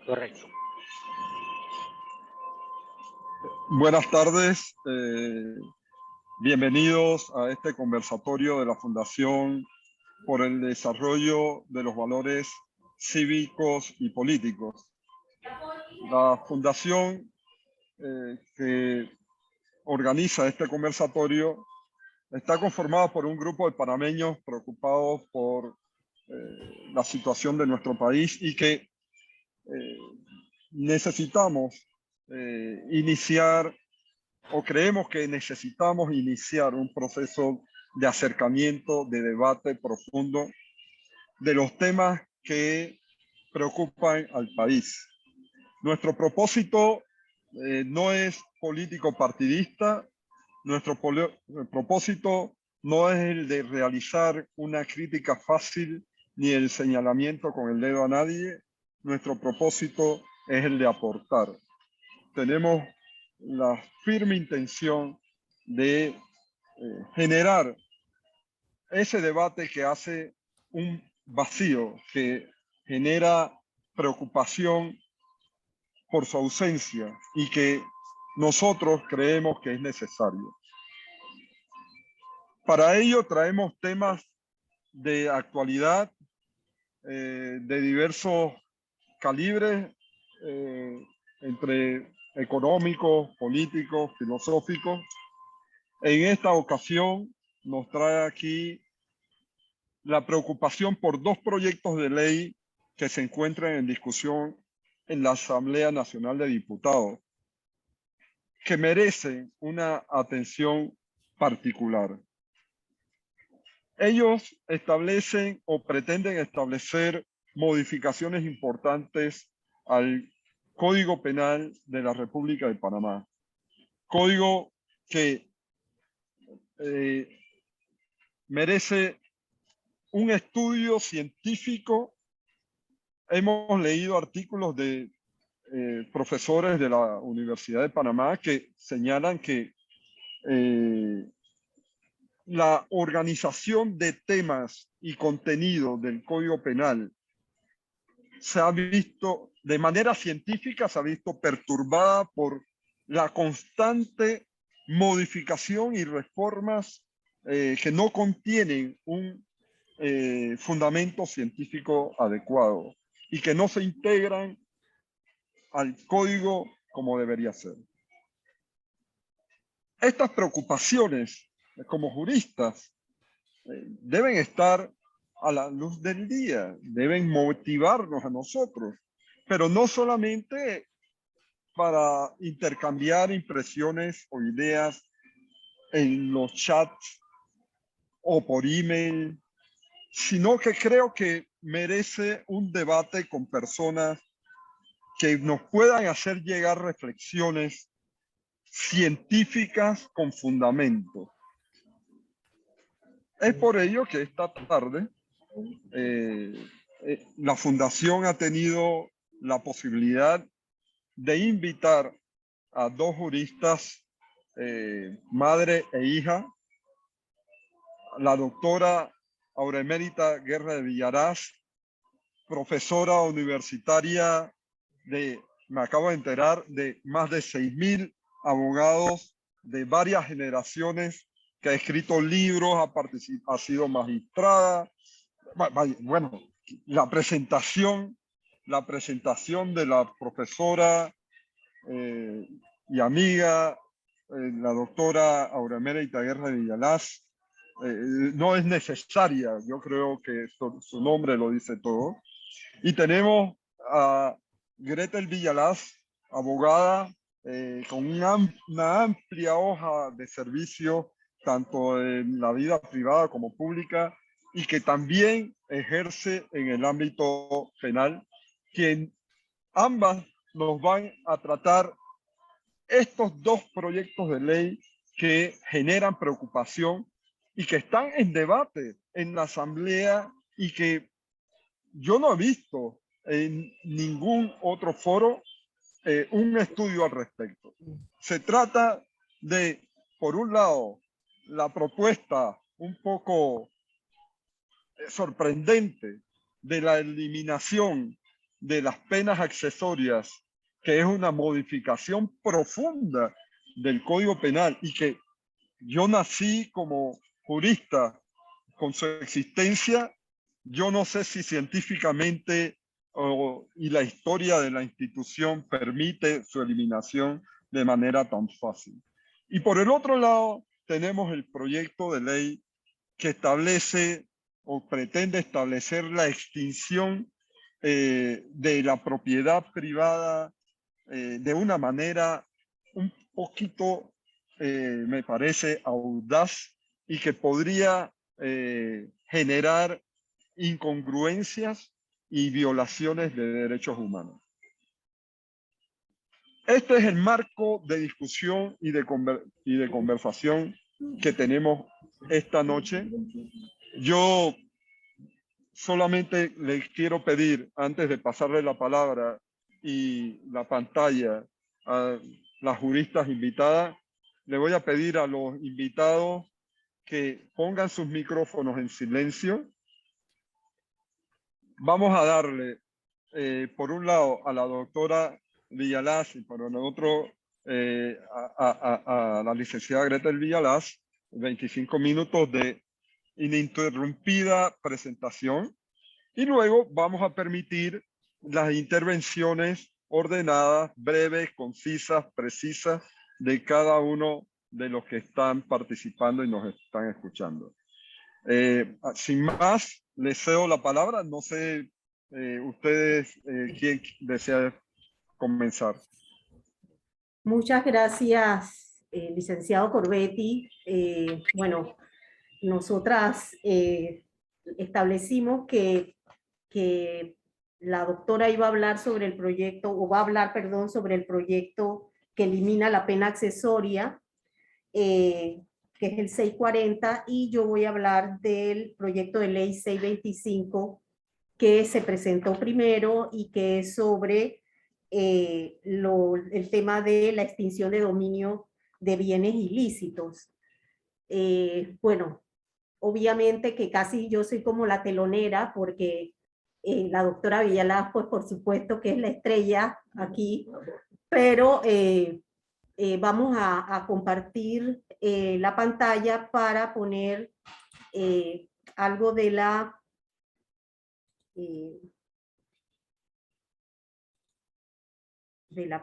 Correcto. Buenas tardes, bienvenidos a este conversatorio de la Fundación por el Desarrollo de los Valores Cívicos y Políticos. La fundación que organiza este conversatorio está conformada por un grupo de panameños preocupados por la situación de nuestro país y que necesitamos iniciar o creemos que necesitamos iniciar un proceso de acercamiento, de debate profundo de los temas que preocupan al país. Nuestro propósito no es político partidista, nuestro propósito no es el de realizar una crítica fácil ni el señalamiento con el dedo a nadie. Nuestro propósito es el de aportar. Tenemos la firme intención de generar ese debate que hace un vacío, que genera preocupación por su ausencia y que nosotros creemos que es necesario. Para ello traemos temas de actualidad, de diversos calibres, entre económicos, políticos, filosóficos. En esta ocasión nos trae aquí la preocupación por dos proyectos de ley que se encuentran en discusión en la Asamblea Nacional de Diputados, que merecen una atención particular. Ellos establecen o pretenden establecer modificaciones importantes al Código Penal de la República de Panamá. Código que merece un estudio científico. Hemos leído artículos de profesores de la Universidad de Panamá que señalan que la organización de temas y contenido del Código Penal se ha visto, de manera científica, se ha visto perturbada por la constante modificación y reformas que no contienen un fundamento científico adecuado y que no se integran al código como debería ser. Estas preocupaciones, como juristas, deben estar a la luz del día, deben motivarnos a nosotros, pero no solamente para intercambiar impresiones o ideas en los chats o por email, sino que creo que merece un debate con personas que nos puedan hacer llegar reflexiones científicas con fundamento. Es por ello que esta tarde la Fundación ha tenido la posibilidad de invitar a dos juristas, madre e hija, la doctora Auremérita Guerra de Villarás, profesora universitaria de, me acabo de enterar, de más de 6.000 abogados de varias generaciones, que ha escrito libros, ha sido magistrada. Bueno, la presentación de la profesora y amiga, la doctora Auremérita Guerra de Villalaz, no es necesaria. Yo creo que su nombre lo dice todo. Y tenemos a Gretel Villalaz, abogada, con una amplia hoja de servicio, tanto en la vida privada como pública, y que también ejerce en el ámbito penal, quien ambas nos van a tratar estos dos proyectos de ley que generan preocupación y que están en debate en la Asamblea y que yo no he visto en ningún otro foro un estudio al respecto. Se trata de, por un lado, la propuesta un poco sorprendente de la eliminación de las penas accesorias, que es una modificación profunda del Código Penal y que yo nací como jurista con su existencia, yo no sé si científicamente y la historia de la institución permite su eliminación de manera tan fácil. Y por el otro lado, tenemos el proyecto de ley que establece o pretende establecer la extinción de la propiedad privada de una manera un poquito, me parece, audaz y que podría generar incongruencias y violaciones de derechos humanos. Este es el marco de discusión y de conversación que tenemos esta noche. Yo solamente les quiero pedir, antes de pasarle la palabra y la pantalla a las juristas invitadas, le voy a pedir a los invitados que pongan sus micrófonos en silencio. Vamos a darle, por un lado, a la doctora Villalaz y por el otro a la licenciada Gretel Villalaz, 25 minutos de ininterrumpida presentación. Y luego vamos a permitir las intervenciones ordenadas, breves, concisas, precisas de cada uno de los que están participando y nos están escuchando. Sin más, les cedo la palabra. No sé, ustedes, ¿quién desea comenzar? Muchas gracias, licenciado Corbetti. Bueno, nosotras establecimos que la doctora iba a hablar sobre el proyecto, o va a hablar, perdón, sobre el proyecto que elimina la pena accesoria, que es el 640, y yo voy a hablar del proyecto de ley 625, que se presentó primero y que es sobre el tema de la extinción de dominio de bienes ilícitos. Bueno, obviamente que casi yo soy como la telonera, porque la doctora Villalaz, pues por supuesto que es la estrella aquí, pero vamos a compartir la pantalla para poner algo de la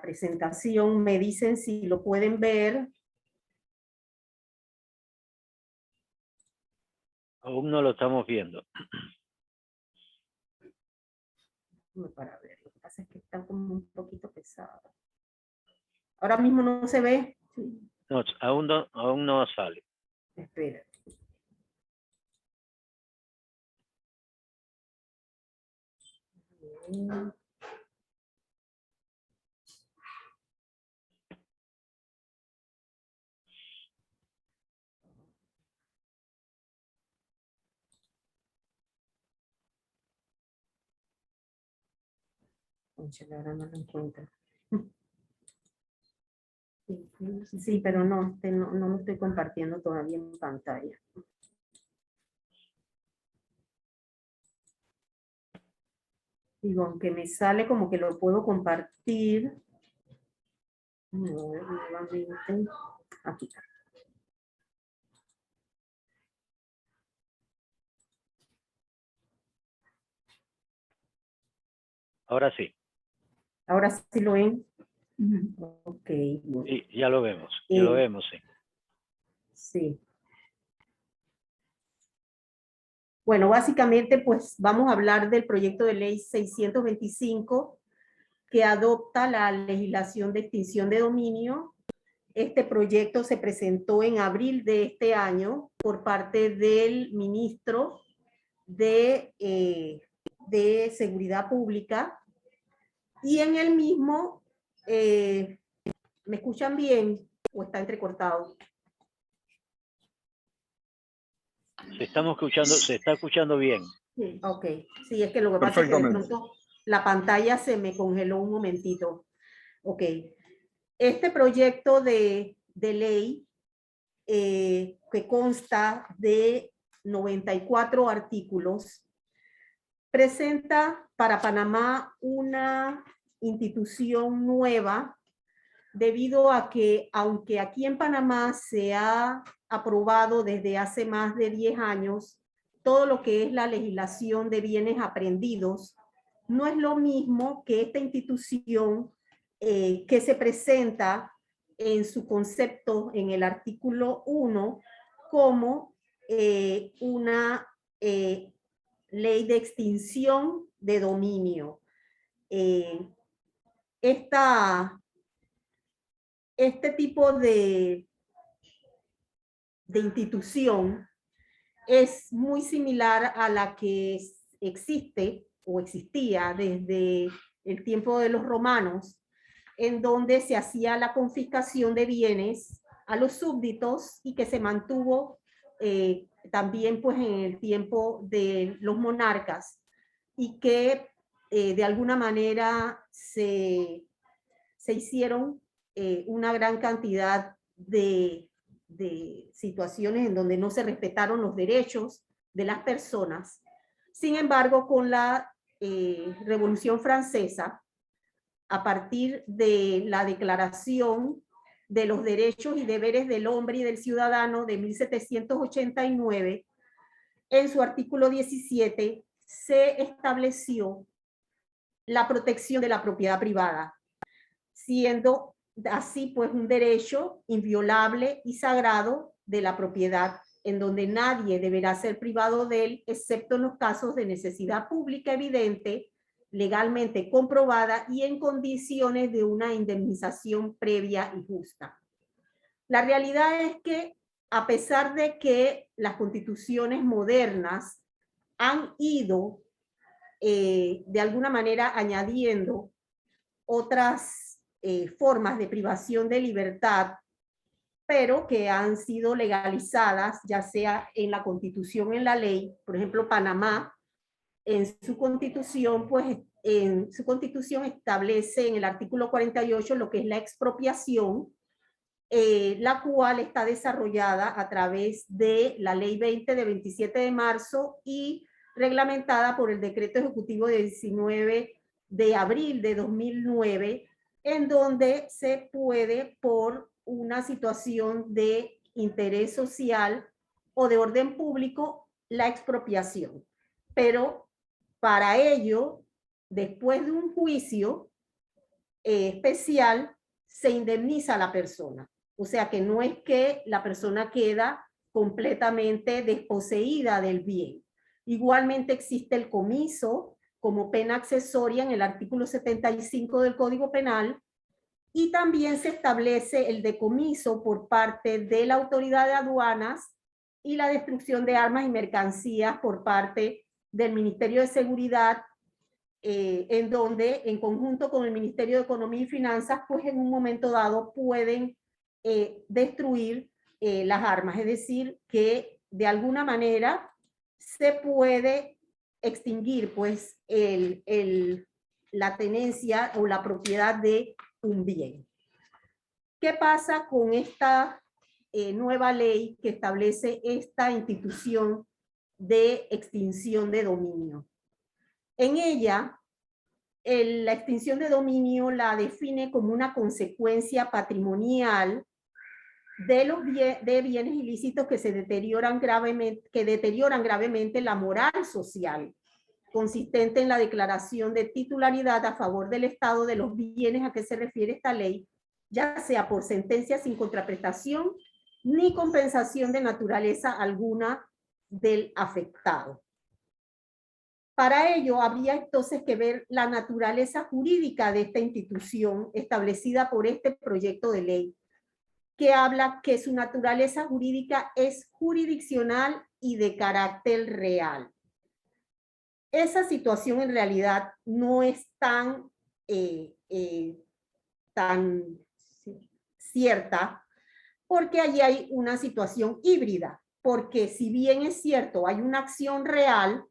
presentación. Me dicen si lo pueden ver. Aún no lo estamos viendo. Para ver, lo que pasa es que está como un poquito pesado. Ahora mismo no se ve. No, aún no sale. Espera. Ahora no lo encuentro. Sí, pero no lo estoy compartiendo todavía en pantalla. Digo, aunque me sale como que lo puedo compartir. No, nuevamente. Aquí está. Ahora sí. Ahora sí lo ven. Ok. Bueno. Sí, ya lo vemos. Ya lo vemos, sí. Sí. Bueno, básicamente, pues vamos a hablar del proyecto de ley 625 que adopta la legislación de extinción de dominio. Este proyecto se presentó en abril de este año por parte del ministro de Seguridad Pública, y en el mismo, ¿me escuchan bien o está entrecortado? Se está escuchando bien. Sí, ok, sí, es que lo que pasa es que de pronto la pantalla se me congeló un momentito. Ok, este proyecto de ley que consta de 94 artículos, presenta para Panamá una institución nueva, debido a que, aunque aquí en Panamá se ha aprobado desde hace más de 10 años todo lo que es la legislación de bienes aprendidos, no es lo mismo que esta institución que se presenta en su concepto en el artículo 1 como una ley de extinción de dominio. Este tipo de institución es muy similar a la que existe o existía desde el tiempo de los romanos, en donde se hacía la confiscación de bienes a los súbditos y que se mantuvo también pues en el tiempo de los monarcas, y que de alguna manera se hicieron una gran cantidad de situaciones en donde no se respetaron los derechos de las personas. Sin embargo, con la Revolución Francesa, a partir de la Declaración de los Derechos y Deberes del Hombre y del Ciudadano de 1789, en su artículo 17 se estableció la protección de la propiedad privada, siendo así pues un derecho inviolable y sagrado de la propiedad, en donde nadie deberá ser privado de él, excepto en los casos de necesidad pública evidente, legalmente comprobada y en condiciones de una indemnización previa y justa. La realidad es que, a pesar de que las constituciones modernas han ido de alguna manera añadiendo otras formas de privación de libertad, pero que han sido legalizadas, ya sea en la Constitución, en la ley. Por ejemplo, Panamá, en su Constitución, pues en su Constitución establece en el artículo 48 lo que es la expropiación, la cual está desarrollada a través de la Ley 20 de 27 de marzo y reglamentada por el Decreto Ejecutivo de 19 de abril de 2009, en donde se puede, por una situación de interés social o de orden público, la expropiación. Pero para ello, después de un juicio especial, se indemniza a la persona. O sea que no es que la persona queda completamente desposeída del bien. Igualmente existe el comiso como pena accesoria en el artículo 75 del Código Penal, y también se establece el decomiso por parte de la autoridad de aduanas y la destrucción de armas y mercancías por parte del Ministerio de Seguridad, en donde, en conjunto con el Ministerio de Economía y Finanzas, pues en un momento dado pueden destruir las armas. Es decir, que de alguna manera se puede extinguir pues la tenencia o la propiedad de un bien. ¿Qué pasa con esta nueva ley que establece esta institución de extinción de dominio? En ella, la extinción de dominio la define como una consecuencia patrimonial de bienes ilícitos que deterioran gravemente la moral social, consistente en la declaración de titularidad a favor del Estado de los bienes a que se refiere esta ley, ya sea por sentencia sin contraprestación ni compensación de naturaleza alguna del afectado. Para ello, habría entonces que ver la naturaleza jurídica de esta institución establecida por este proyecto de ley, que habla que su naturaleza jurídica es jurisdiccional y de carácter real. Esa situación en realidad no es tan cierta, porque allí hay una situación híbrida, porque si bien es cierto, hay una acción real,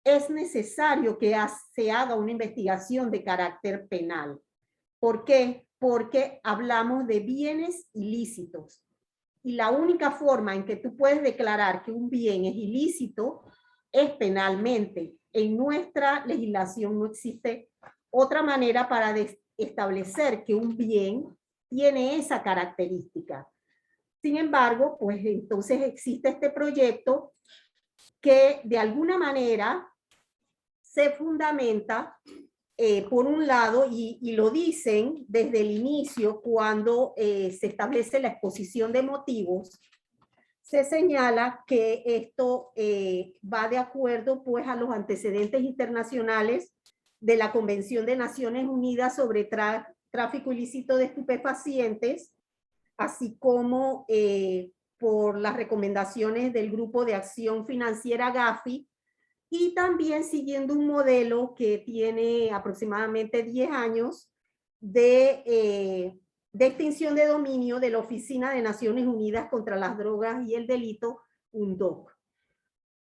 es necesario que se haga una investigación de carácter penal. ¿Por qué? Porque hablamos de bienes ilícitos. Y la única forma en que tú puedes declarar que un bien es ilícito es penalmente. en nuestra legislación no existe otra manera para establecer que un bien tiene esa característica. Sin embargo, pues entonces existe este proyecto que de alguna manera se fundamenta, por un lado, y lo dicen desde el inicio cuando se establece la exposición de motivos, se señala que esto va de acuerdo pues a los antecedentes internacionales de la Convención de Naciones Unidas sobre tráfico ilícito de estupefacientes, así como por las recomendaciones del Grupo de Acción Financiera GAFI, y también siguiendo un modelo que tiene aproximadamente 10 años de extinción de dominio de la Oficina de Naciones Unidas contra las Drogas y el Delito, UNODC.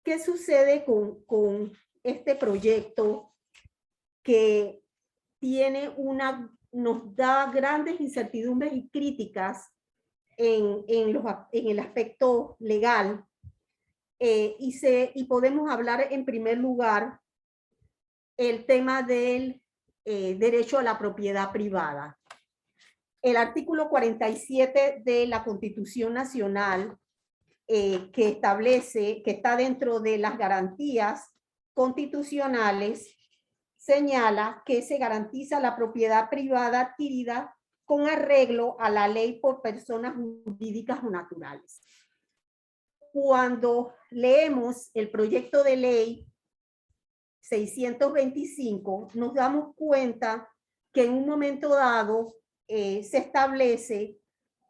¿Qué sucede con este proyecto que tiene nos da grandes incertidumbres y críticas en el aspecto legal? Y podemos hablar en primer lugar el tema del derecho a la propiedad privada. El artículo 47 de la Constitución Nacional, que establece, que está dentro de las garantías constitucionales, señala que se garantiza la propiedad privada adquirida con arreglo a la ley por personas jurídicas o naturales. Cuando leemos el proyecto de ley 625, nos damos cuenta que en un momento dado se establece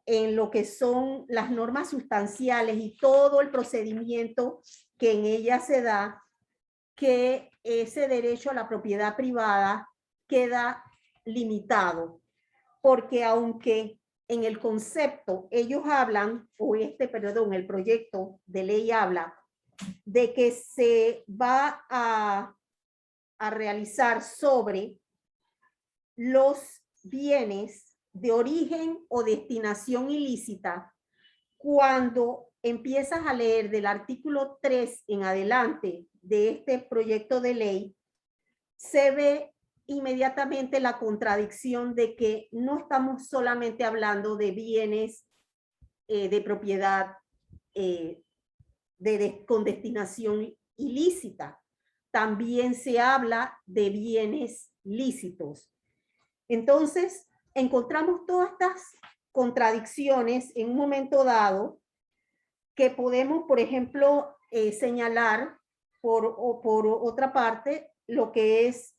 en lo que son las normas sustanciales y todo el procedimiento que en ella se da, que ese derecho a la propiedad privada queda limitado, porque aunque en el concepto ellos hablan, o el proyecto de ley habla de que se va a realizar sobre los bienes de origen o destinación ilícita, cuando empiezas a leer del artículo 3 en adelante de este proyecto de ley, se ve inmediatamente la contradicción de que no estamos solamente hablando de bienes de propiedad con destinación ilícita, también se habla de bienes lícitos. Entonces, encontramos todas estas contradicciones en un momento dado que podemos, por ejemplo, señalar por otra parte lo que es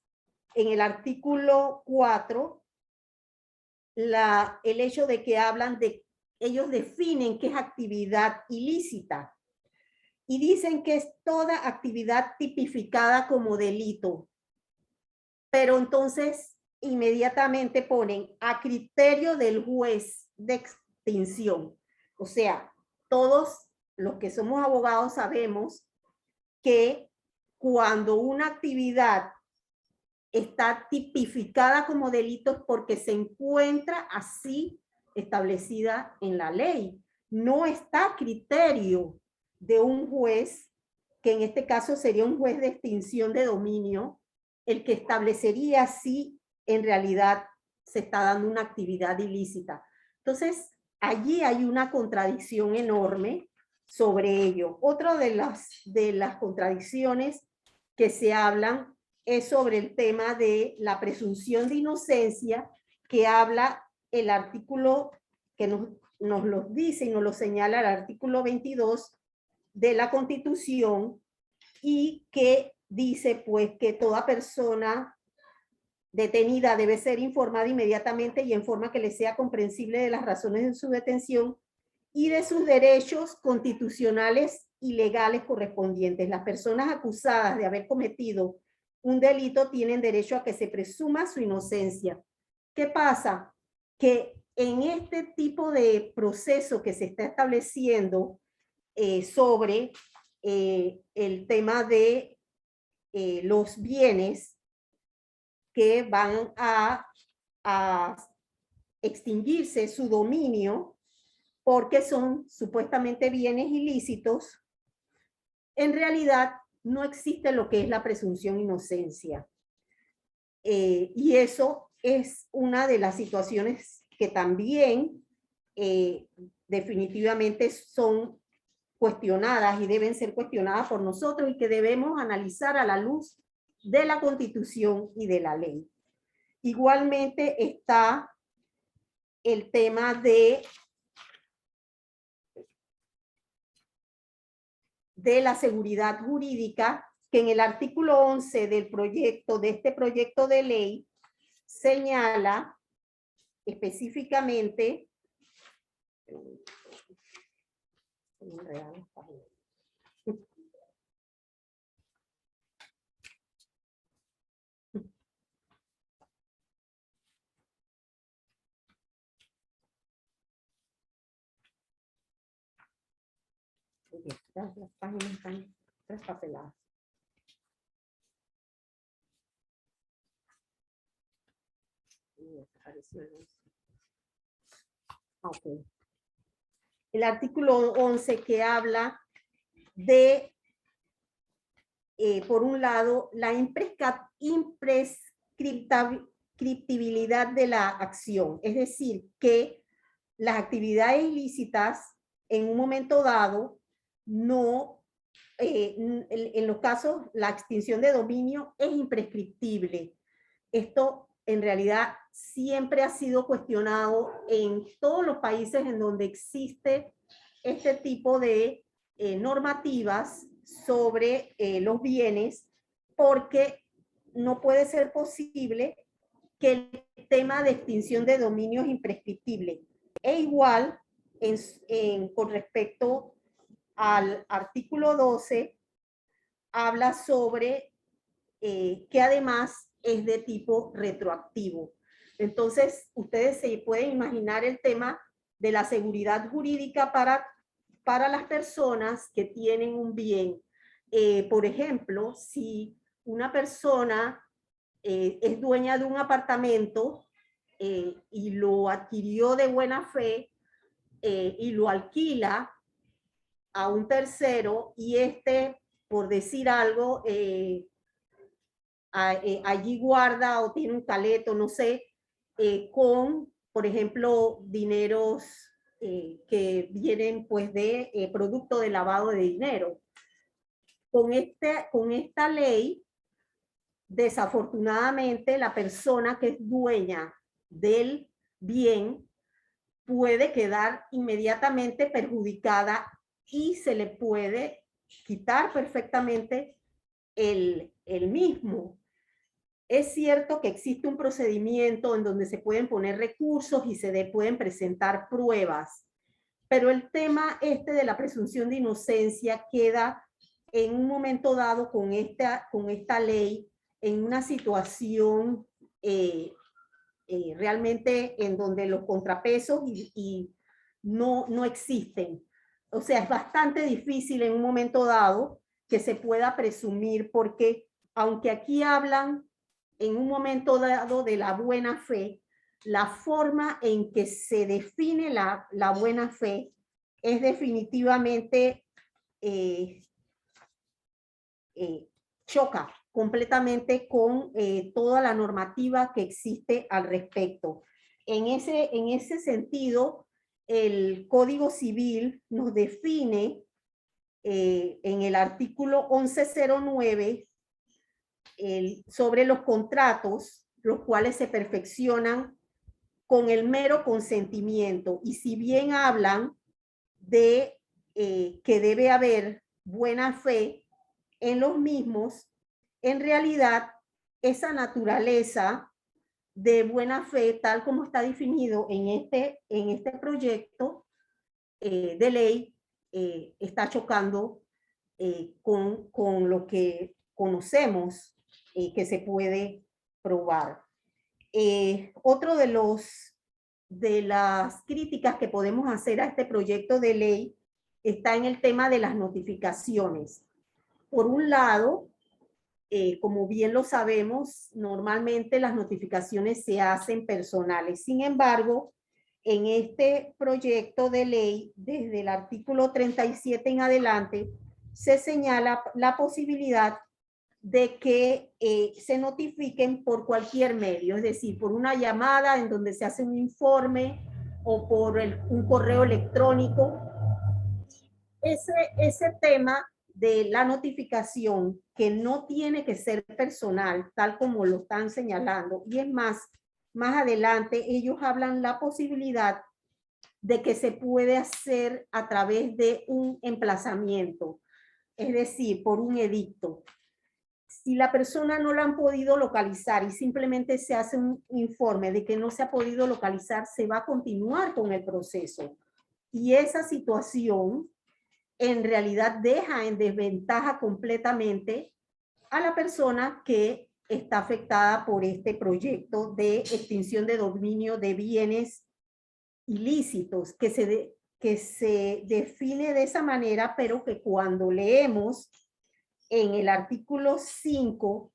en el artículo 4, el hecho de que hablan de, ellos definen qué es actividad ilícita y dicen que es toda actividad tipificada como delito. Pero entonces inmediatamente ponen a criterio del juez de extinción. O sea, todos los que somos abogados sabemos que cuando una actividad está tipificada como delito es porque se encuentra así establecida en la ley. No está a criterio de un juez, que en este caso sería un juez de extinción de dominio, el que establecería si en realidad se está dando una actividad ilícita. Entonces, allí hay una contradicción enorme sobre ello. Otra de las contradicciones que se hablan es sobre el tema de la presunción de inocencia, que habla el artículo que nos lo dice y nos lo señala el artículo 22 de la Constitución, y que dice pues que toda persona detenida debe ser informada inmediatamente y en forma que le sea comprensible de las razones de su detención y de sus derechos constitucionales y legales correspondientes. Las personas acusadas de haber cometido un delito tienen derecho a que se presuma su inocencia. ¿Qué pasa? Que en este tipo de proceso que se está estableciendo sobre el tema de los bienes que van a extinguirse su dominio porque son supuestamente bienes ilícitos, en realidad no existe lo que es la presunción de inocencia. Y eso es una de las situaciones que también definitivamente son cuestionadas y deben ser cuestionadas por nosotros y que debemos analizar a la luz de la Constitución y de la ley. Igualmente está el tema de la seguridad jurídica, que en el artículo 11 del proyecto, de este proyecto de ley, señala específicamente las páginas están traspapeladas. Okay. El artículo 11 que habla de, por un lado, la imprescriptibilidad de la acción, es decir, que las actividades ilícitas en un momento dado no, en los casos, la extinción de dominio es imprescriptible. Esto en realidad siempre ha sido cuestionado en todos los países en donde existe este tipo de normativas sobre los bienes, porque no puede ser posible que el tema de extinción de dominio es imprescriptible. E igual, con respecto al artículo 12, habla sobre que además es de tipo retroactivo. Entonces, ustedes se pueden imaginar el tema de la seguridad jurídica para las personas que tienen un bien. Por ejemplo, si una persona es dueña de un apartamento y lo adquirió de buena fe y lo alquila a un tercero y por decir algo, allí guarda o tiene un caleto, no sé, con, por ejemplo, dineros que vienen pues de producto de lavado de dinero. Con esta ley, desafortunadamente, la persona que es dueña del bien puede quedar inmediatamente perjudicada y se le puede quitar perfectamente el mismo. Es cierto que existe un procedimiento en donde se pueden poner recursos y se pueden presentar pruebas, pero el tema de la presunción de inocencia queda en un momento dado con esta ley en una situación realmente en donde los contrapesos no existen. O sea, es bastante difícil en un momento dado que se pueda presumir, porque aunque aquí hablan en un momento dado de la buena fe, la forma en que se define la buena fe es definitivamente choca completamente con toda la normativa que existe al respecto. En ese sentido, el Código Civil nos define en el artículo 1109 sobre los contratos, los cuales se perfeccionan con el mero consentimiento. Y si bien hablan de que debe haber buena fe en los mismos, en realidad esa naturaleza de buena fe, tal como está definido en este proyecto de ley, está chocando con lo que conocemos que se puede probar. Otro de las críticas que podemos hacer a este proyecto de ley está en el tema de las notificaciones. Por un lado, como bien lo sabemos, normalmente las notificaciones se hacen personales. Sin embargo, en este proyecto de ley, desde el artículo 37 en adelante, se señala la posibilidad de que se notifiquen por cualquier medio, es decir, por una llamada en donde se hace un informe o por un correo electrónico. Ese tema de la notificación, que no tiene que ser personal, tal como lo están señalando, y es más adelante ellos hablan la posibilidad de que se puede hacer a través de un emplazamiento, es decir, por un edicto. Si la persona no la han podido localizar y simplemente se hace un informe de que no se ha podido localizar, se va a continuar con el proceso. Y esa situación en realidad deja en desventaja completamente a la persona que está afectada por este proyecto de extinción de dominio de bienes ilícitos, que se define de esa manera, pero que cuando leemos en el artículo 5,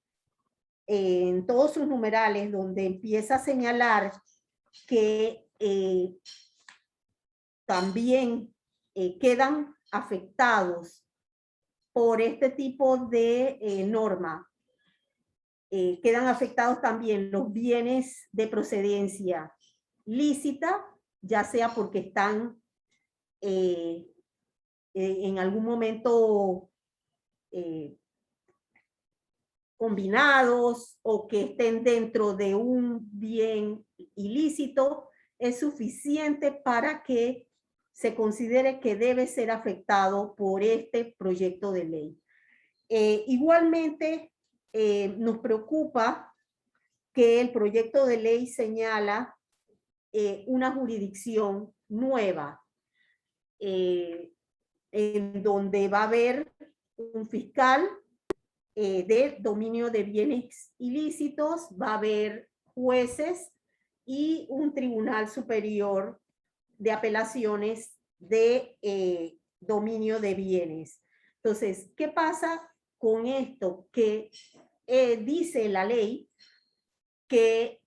en todos sus numerales, donde empieza a señalar que también quedan afectados por este tipo de norma, quedan afectados también los bienes de procedencia lícita, ya sea porque están en algún momento combinados o que estén dentro de un bien ilícito, es suficiente para que se considere que debe ser afectado por este proyecto de ley. Igualmente, nos preocupa que el proyecto de ley señala una jurisdicción nueva, en donde va a haber un fiscal de dominio de bienes ilícitos, va a haber jueces y un tribunal superior de apelaciones de dominio de bienes. Entonces, ¿qué pasa con esto? Que dice la ley que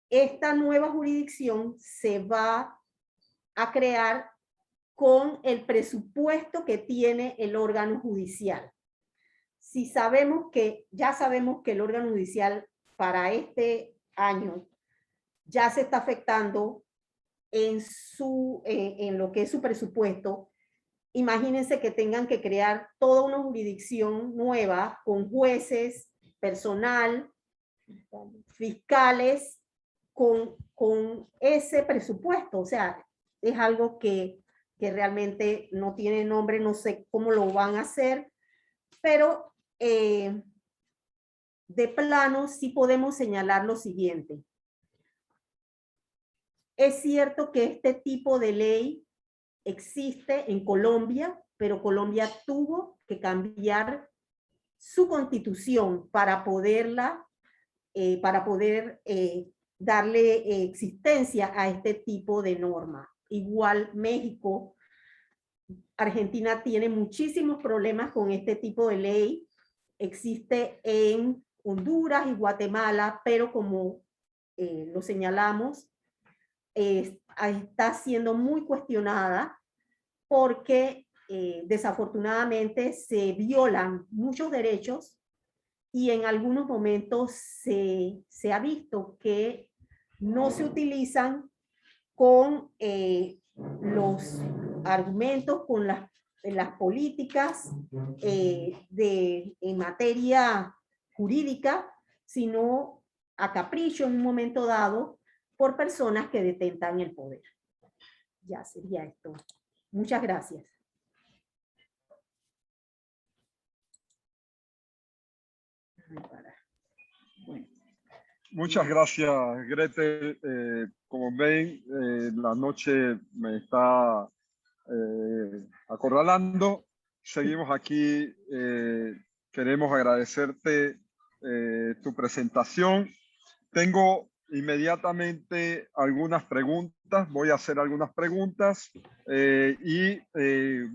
esta nueva jurisdicción se va a crear con el presupuesto que tiene el órgano judicial. Si sabemos que, ya sabemos que el órgano judicial para este año ya se está afectando en lo que es su presupuesto, imagínense que tengan que crear toda una jurisdicción nueva con jueces, personal, fiscales, con ese presupuesto. O sea, es algo que realmente no tiene nombre, no sé cómo lo van a hacer, pero de plano sí podemos señalar lo siguiente. Es cierto que este tipo de ley existe en Colombia, pero Colombia tuvo que cambiar su constitución para poder darle existencia a este tipo de norma. Igual México, Argentina tiene muchísimos problemas con este tipo de ley. Existe en Honduras y Guatemala, pero como lo señalamos, está siendo muy cuestionada porque desafortunadamente se violan muchos derechos y en algunos momentos se ha visto que no se utilizan con los argumentos, con las políticas en materia jurídica, sino a capricho en un momento dado por personas que detentan el poder. Ya sería esto. Muchas gracias. Muchas gracias, Grete. Como ven, la noche me está acorralando. Seguimos aquí. Queremos agradecerte tu presentación. Tengo inmediatamente algunas preguntas. Voy a hacer algunas preguntas y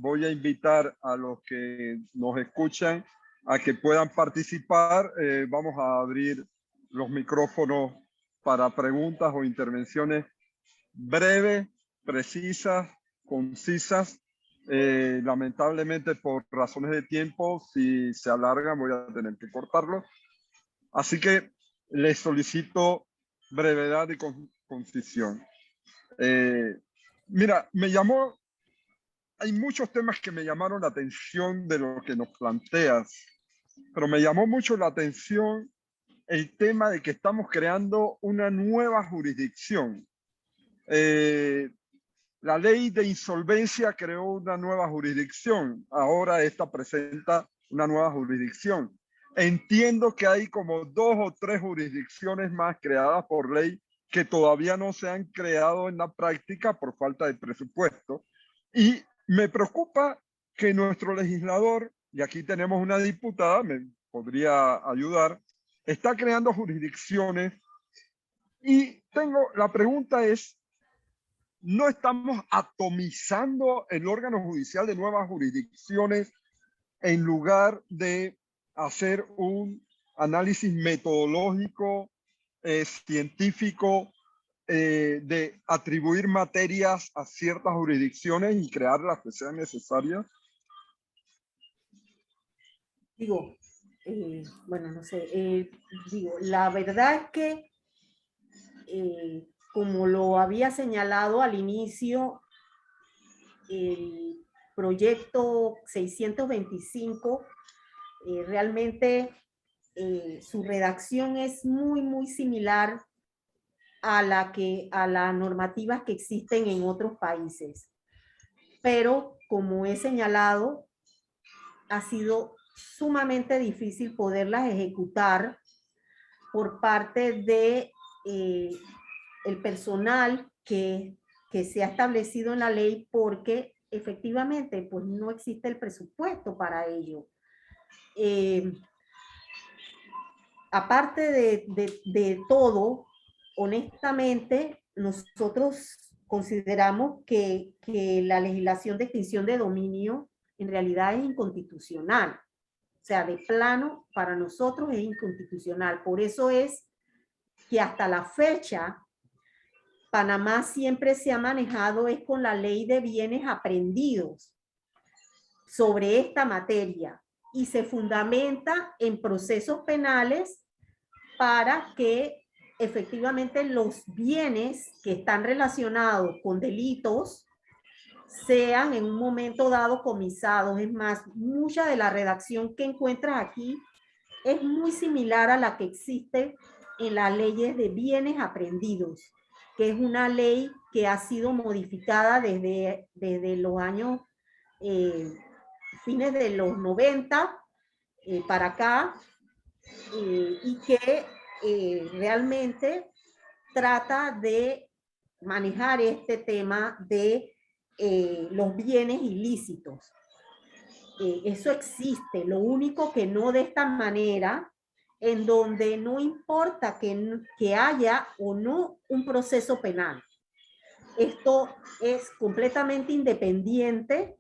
voy a invitar a los que nos escuchan a que puedan participar. Vamos a abrir los micrófonos para preguntas o intervenciones breves, precisas, concisas. Lamentablemente, por razones de tiempo, si se alarga, voy a tener que cortarlo. Así que les solicito brevedad y concisión. Mira, hay muchos temas que me llamaron la atención de lo que nos planteas, pero me llamó mucho la atención el tema de que estamos creando una nueva jurisdicción. La ley de insolvencia creó una nueva jurisdicción. Ahora esta presenta una nueva jurisdicción. Entiendo que hay como 2 o 3 jurisdicciones más creadas por ley que todavía no se han creado en la práctica por falta de presupuesto. Y me preocupa que nuestro legislador, y aquí tenemos una diputada, me podría ayudar, está creando jurisdicciones. Y la pregunta es, ¿no estamos atomizando el órgano judicial de nuevas jurisdicciones en lugar de hacer un análisis metodológico, científico, de atribuir materias a ciertas jurisdicciones y crear las que sean necesarias? Digo, bueno, no sé, digo, la verdad es que como lo había señalado al inicio, el proyecto 625 realmente su redacción es muy similar a las normativas que existen en otros países. Pero como he señalado, ha sido sumamente difícil poderlas ejecutar por parte de el personal que se ha establecido en la ley, porque efectivamente pues no existe el presupuesto para ello. Aparte de todo, honestamente, nosotros consideramos que la legislación de extinción de dominio en realidad es inconstitucional. O sea, de plano, para nosotros es inconstitucional. Por eso es que hasta la fecha, Panamá siempre se ha manejado es con la ley de bienes aprehendidos sobre esta materia y se fundamenta en procesos penales para que efectivamente los bienes que están relacionados con delitos sean en un momento dado comisados. Es más, mucha de la redacción que encuentras aquí es muy similar a la que existe en las leyes de bienes aprehendidos, que es una ley que ha sido modificada desde los años fines de los 90 para acá, y que realmente trata de manejar este tema de los bienes ilícitos. Eso existe, lo único que no de esta manera, en donde no importa que haya o no un proceso penal. Esto es completamente independiente.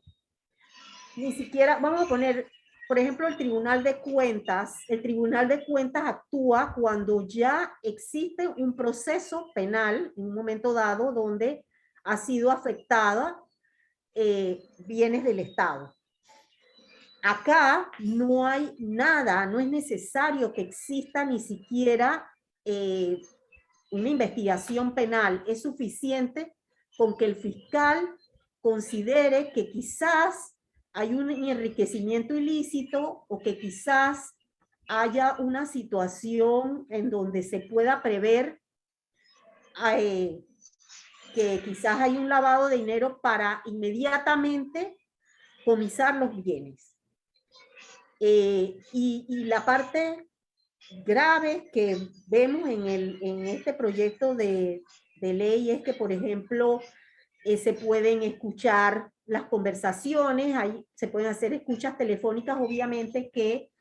Ni siquiera, vamos a poner, por ejemplo, el Tribunal de Cuentas. El Tribunal de Cuentas actúa cuando ya existe un proceso penal en un momento dado donde ha sido afectada bienes del Estado. Acá no hay nada, no es necesario que exista ni siquiera una investigación penal. Es suficiente con que el fiscal considere que quizás hay un enriquecimiento ilícito o que quizás haya una situación en donde se pueda prever que quizás hay un lavado de dinero para inmediatamente comisar los bienes. Y la parte grave que vemos en este proyecto de ley es que, por ejemplo, se pueden escuchar las conversaciones, se pueden hacer escuchas telefónicas, obviamente, que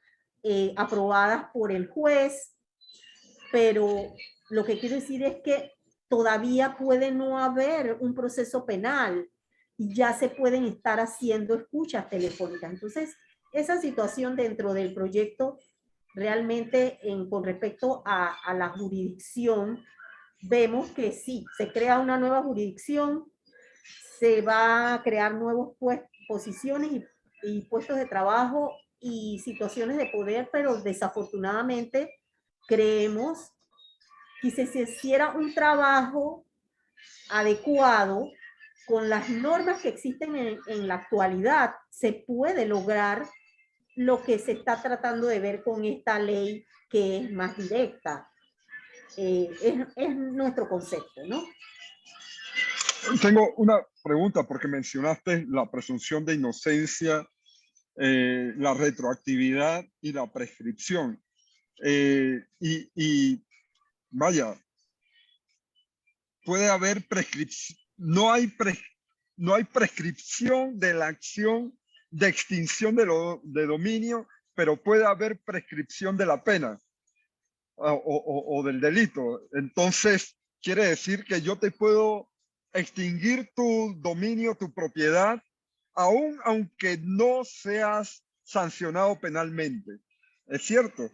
aprobadas por el juez, pero lo que quiero decir es que todavía puede no haber un proceso penal y ya se pueden estar haciendo escuchas telefónicas. Entonces, esa situación dentro del proyecto realmente con respecto a la jurisdicción, vemos que sí, se crea una nueva jurisdicción, se va a crear nuevos posiciones y puestos de trabajo y situaciones de poder, pero desafortunadamente creemos que si se hiciera un trabajo adecuado con las normas que existen en la actualidad, se puede lograr lo que se está tratando de ver con esta ley que es más directa. Es nuestro concepto, ¿no? Tengo una pregunta porque mencionaste la presunción de inocencia, la retroactividad y la prescripción. Y vaya, puede haber prescripción, no hay prescripción de la acción de extinción de dominio, pero puede haber prescripción de la pena o del delito. Entonces, quiere decir que yo te puedo extinguir tu dominio, tu propiedad, aun aunque no seas sancionado penalmente. ¿Es cierto?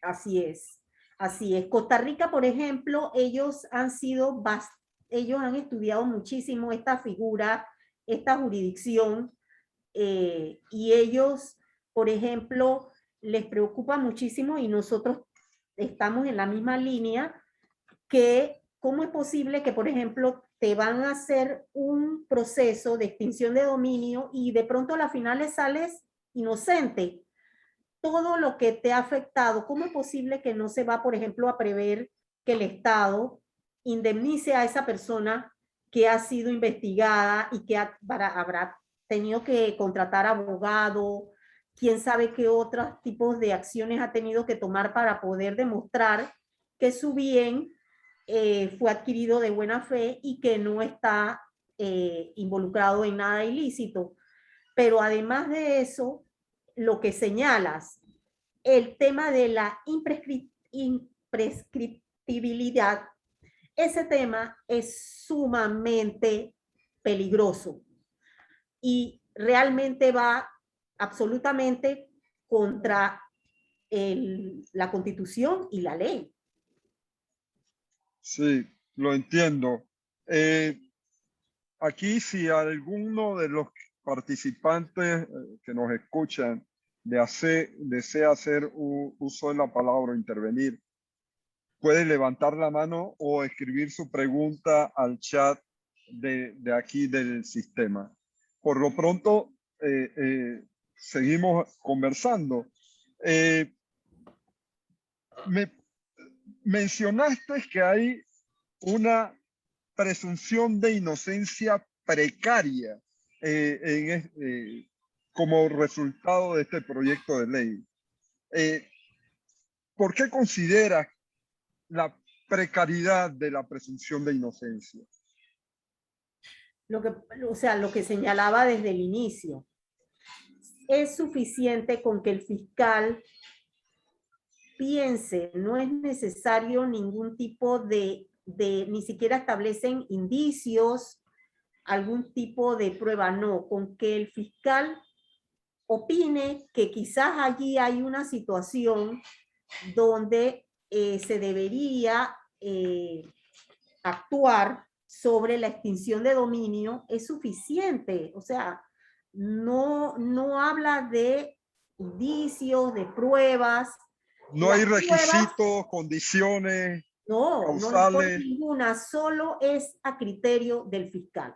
Así es, así es. Costa Rica, por ejemplo, ellos han estudiado muchísimo esta figura, esta jurisdicción, y ellos, por ejemplo, les preocupa muchísimo y nosotros estamos en la misma línea, que cómo es posible que, por ejemplo, te van a hacer un proceso de extinción de dominio y de pronto a la final le sales inocente. Todo lo que te ha afectado, ¿cómo es posible que no se va, por ejemplo, a prever que el Estado indemnice a esa persona que ha sido investigada y que habrá tenido que contratar abogado, quién sabe qué otros tipos de acciones ha tenido que tomar para poder demostrar que su bien fue adquirido de buena fe y que no está involucrado en nada ilícito? Pero además de eso, lo que señalas, el tema de la imprescriptibilidad, ese tema es sumamente peligroso y realmente va absolutamente contra la Constitución y la ley. Sí, lo entiendo. Aquí, si alguno de los participantes que nos escuchan desea hacer uso de la palabra o intervenir, puede levantar la mano o escribir su pregunta al chat de aquí del sistema. Por lo pronto, seguimos conversando. Me mencionaste que hay una presunción de inocencia precaria como resultado de este proyecto de ley. ¿Por qué consideras la precariedad de la presunción de inocencia? Lo que señalaba desde el inicio, es suficiente con que el fiscal piense, no es necesario ningún tipo ni siquiera establecen indicios, algún tipo de prueba, no, con que el fiscal opine que quizás allí hay una situación donde se debería actuar sobre la extinción de dominio, es suficiente. O sea, no habla de indicios, de pruebas. No hay requisitos, condiciones, no causales. No ninguna, solo es a criterio del fiscal.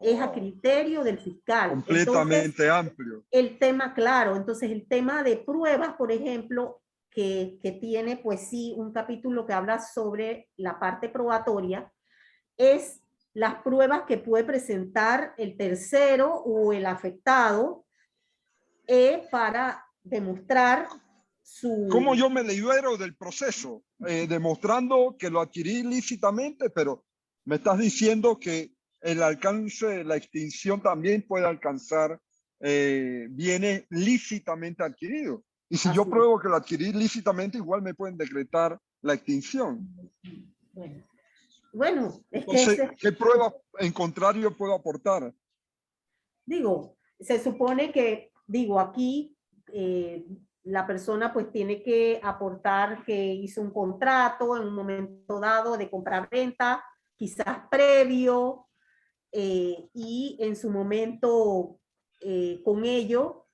Es a criterio del fiscal. Completamente entonces, amplio. El tema, claro, entonces el tema de pruebas, por ejemplo, que tiene pues sí un capítulo que habla sobre la parte probatoria, es las pruebas que puede presentar el tercero o el afectado para demostrar su... ¿Cómo yo me libero del proceso? Demostrando que lo adquirí lícitamente, pero me estás diciendo que el alcance, la extinción también puede alcanzar bienes lícitamente adquiridos. Y si yo pruebo que lo adquirí lícitamente, igual me pueden decretar la extinción. Bueno, entonces, ¿qué prueba en contrario puedo aportar? Digo, se supone que, aquí la persona pues tiene que aportar que hizo un contrato en un momento dado de compra-venta, quizás previo, y en su momento con ello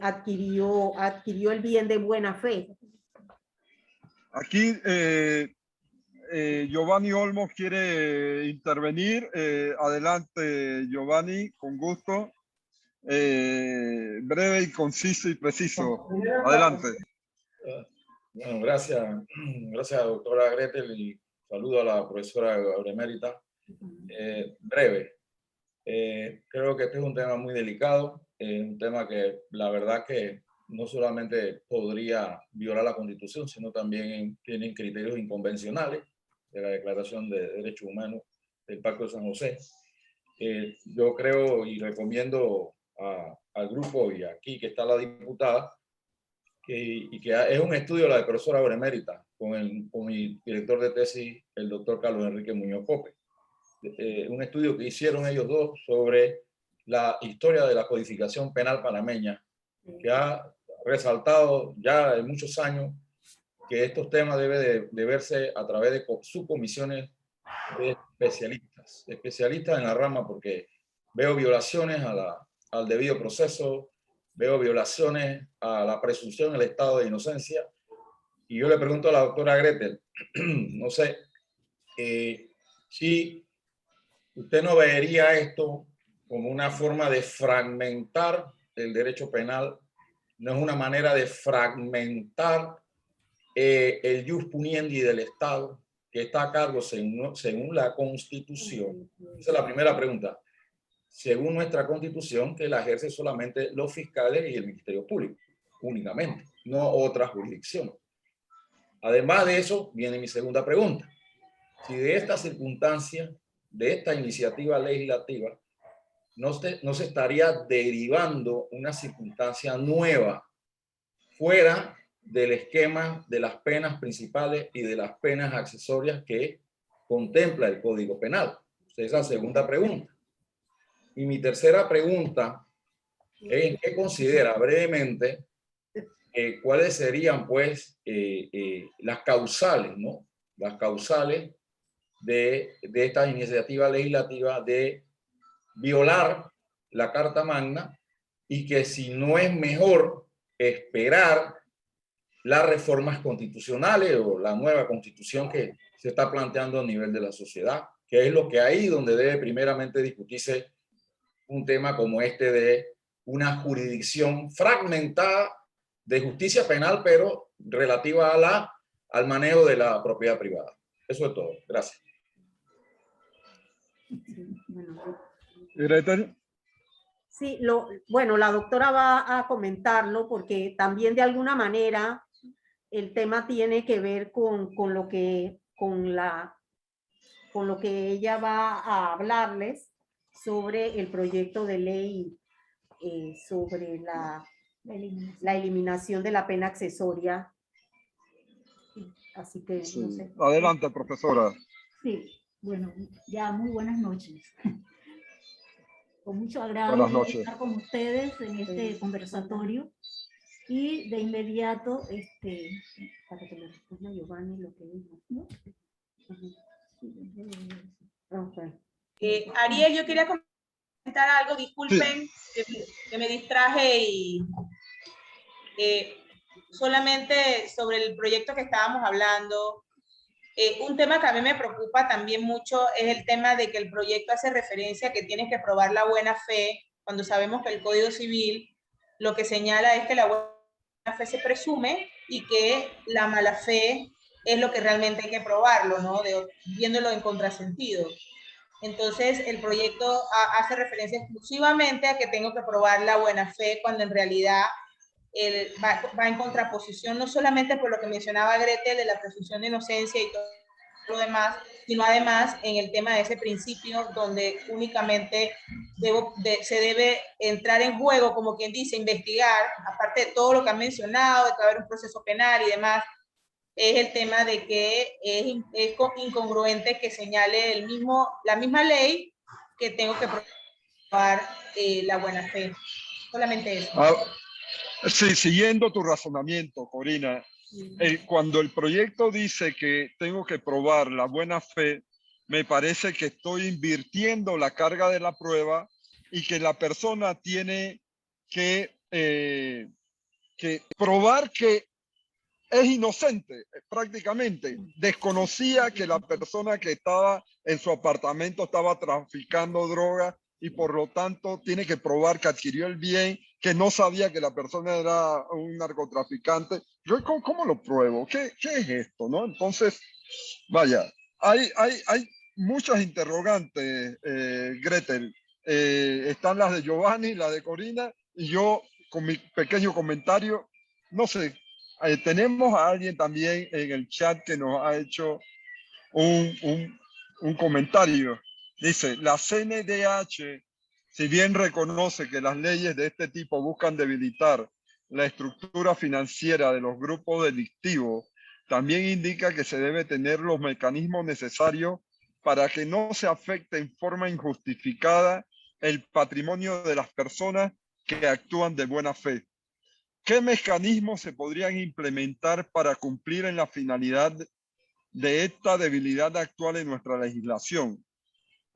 adquirió el bien de buena fe. Aquí Giovanni Olmos quiere intervenir. Adelante, Giovanni, con gusto. Breve y conciso y preciso. Adelante. Bueno, gracias, doctora Gretel, y saludo a la profesora benemérita. Breve. Creo que este es un tema muy delicado, un tema que la verdad que no solamente podría violar la Constitución, sino también tienen criterios inconvencionales de la Declaración de Derechos Humanos del Pacto de San José. Yo creo y recomiendo al grupo y aquí que está la diputada, que es un estudio de la profesora benemérita con mi director de tesis, el doctor Carlos Enrique Muñoz Pope. Un estudio que hicieron ellos dos sobre la historia de la codificación penal panameña, que ha resaltado ya de muchos años que estos temas deben de verse a través de subcomisiones de especialistas en la rama, porque veo violaciones al debido proceso, veo violaciones a la presunción del estado de inocencia. Y yo le pregunto a la doctora Gretel, no sé, si usted no vería esto como una forma de fragmentar el derecho penal, no es una manera de fragmentar el jus puniendi del Estado, que está a cargo según la Constitución. Esa es la primera pregunta. Según nuestra Constitución, que la ejerce solamente los fiscales y el Ministerio Público, únicamente, no otras jurisdicciones. Además de eso, viene mi segunda pregunta. Si de esta circunstancia, de esta iniciativa legislativa, no se estaría derivando una circunstancia nueva fuera del esquema de las penas principales y de las penas accesorias que contempla el Código Penal. Esa es la segunda pregunta. Y mi tercera pregunta es en qué considera brevemente cuáles serían pues las causales, ¿no? Las causales de esta iniciativa legislativa de violar la Carta Magna, y que si no es mejor esperar las reformas constitucionales o la nueva constitución que se está planteando a nivel de la sociedad, que es lo que ahí donde debe primeramente discutirse un tema como este de una jurisdicción fragmentada de justicia penal, pero relativa al manejo de la propiedad privada. Eso es todo. Gracias. Gretel. Sí, bueno, la doctora va a comentarlo porque también de alguna manera el tema tiene que ver con lo que ella va a hablarles sobre el proyecto de ley sobre la eliminación de la pena accesoria. Así que, Sí. no sé. Adelante, profesora. Sí, bueno, ya muy buenas noches. Con mucho agrado estar con ustedes en este conversatorio. Y de inmediato, para que le responda Giovanni lo que dijo, ¿no? Okay. Ariel, yo quería comentar algo, disculpen que me distraje y solamente sobre el proyecto que estábamos hablando. Un tema que a mí me preocupa también mucho es el tema de que el proyecto hace referencia a que tienes que probar la buena fe, cuando sabemos que el Código Civil lo que señala es que la buena fe se presume y que la mala fe es lo que realmente hay que probarlo, ¿no? Viéndolo en contrasentido. Entonces, el proyecto hace referencia exclusivamente a que tengo que probar la buena fe, cuando en realidad va en contraposición, no solamente por lo que mencionaba Gretel de la presunción de inocencia y todo lo demás, sino además en el tema de ese principio donde únicamente se debe entrar en juego, como quien dice, investigar, aparte de todo lo que han mencionado, de que va a haber un proceso penal y demás, es el tema de que es incongruente que señale la misma ley que tengo que probar la buena fe. Solamente eso. Sí, siguiendo tu razonamiento, Corina, cuando el proyecto dice que tengo que probar la buena fe, me parece que estoy invirtiendo la carga de la prueba y que la persona tiene que probar que es inocente, prácticamente. Desconocía que la persona que estaba en su apartamento estaba traficando droga y por lo tanto tiene que probar que adquirió el bien, que no sabía que la persona era un narcotraficante. Yo, ¿cómo lo pruebo? ¿Qué es esto? ¿No? Entonces, vaya, hay muchas interrogantes, Gretel. Están las de Giovanni, las de Corina, y yo, con mi pequeño comentario, no sé, tenemos a alguien también en el chat que nos ha hecho un comentario. Dice, la CNDH, si bien reconoce que las leyes de este tipo buscan debilitar la estructura financiera de los grupos delictivos, también indica que se debe tener los mecanismos necesarios para que no se afecte en forma injustificada el patrimonio de las personas que actúan de buena fe. ¿Qué mecanismos se podrían implementar para cumplir en la finalidad de esta debilidad actual en nuestra legislación?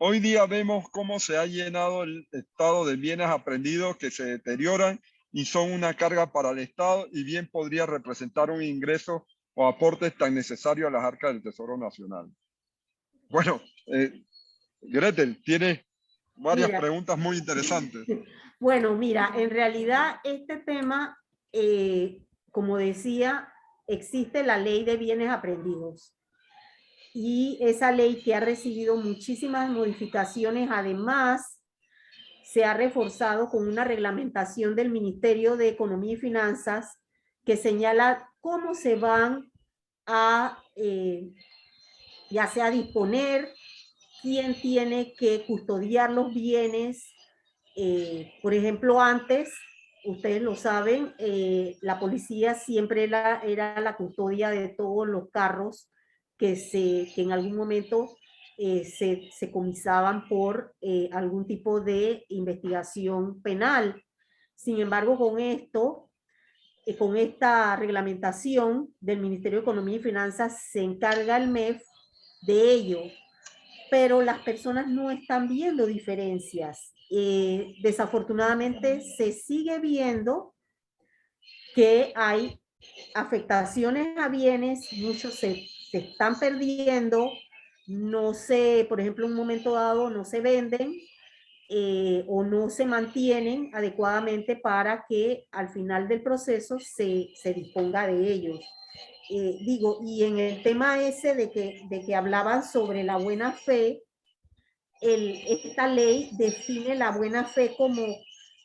Hoy día vemos cómo se ha llenado el estado de bienes aprendidos que se deterioran y son una carga para el Estado y bien podría representar un ingreso o aportes tan necesarios a las arcas del Tesoro Nacional. Bueno, Gretel, tiene varias preguntas muy interesantes. Bueno, mira, en realidad este tema, como decía, existe la ley de bienes aprendidos. Y esa ley que ha recibido muchísimas modificaciones, además se ha reforzado con una reglamentación del Ministerio de Economía y Finanzas que señala cómo se van a, ya sea disponer, quién tiene que custodiar los bienes. Por ejemplo, antes, ustedes lo saben, la policía siempre era la custodia de todos los carros que en algún momento se comisaban por algún tipo de investigación penal. Sin embargo, con esta reglamentación del Ministerio de Economía y Finanzas se encarga el MEF de ello, pero las personas no están viendo diferencias. Desafortunadamente se sigue viendo que hay afectaciones a bienes, muchos se están perdiendo, no se, por ejemplo, en un momento dado no se venden o no se mantienen adecuadamente para que al final del proceso se disponga de ellos. Digo, y en el tema ese de que hablaban sobre la buena fe, esta ley define la buena fe como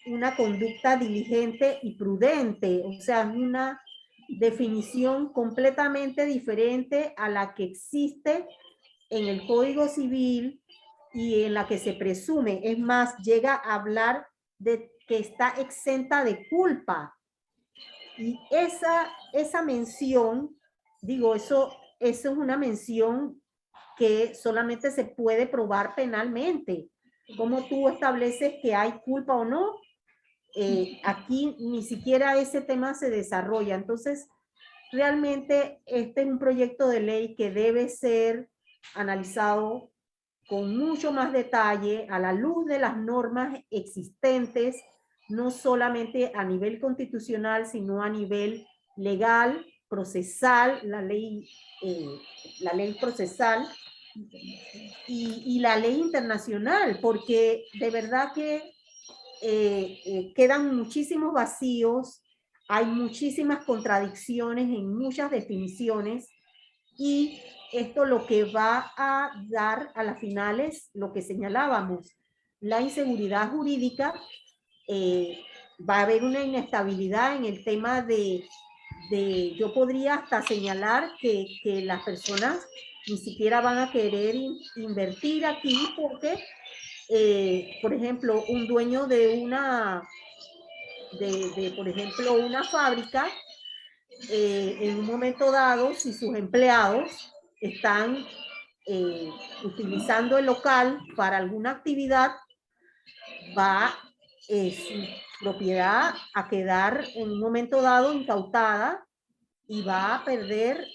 una conducta diligente y prudente, o sea, una definición completamente diferente a la que existe en el Código Civil y en la que se presume. Es más, llega a hablar de que está exenta de culpa. Y esa mención, digo, eso es una mención que solamente se puede probar penalmente. ¿Cómo tú estableces que hay culpa o no? Aquí ni siquiera ese tema se desarrolla. Entonces, realmente este es un proyecto de ley que debe ser analizado con mucho más detalle a la luz de las normas existentes, no solamente a nivel constitucional, sino a nivel legal, procesal, la ley procesal y la ley internacional, porque de verdad que quedan muchísimos vacíos, hay muchísimas contradicciones en muchas definiciones y esto lo que va a dar a las finales, lo que señalábamos, la inseguridad jurídica, va a haber una inestabilidad en el tema de yo podría hasta señalar que las personas ni siquiera van a querer invertir aquí porque, por ejemplo, un dueño de por ejemplo, una fábrica, en un momento dado, si sus empleados están utilizando el local para alguna actividad, va su propiedad a quedar en un momento dado incautada y va a perder,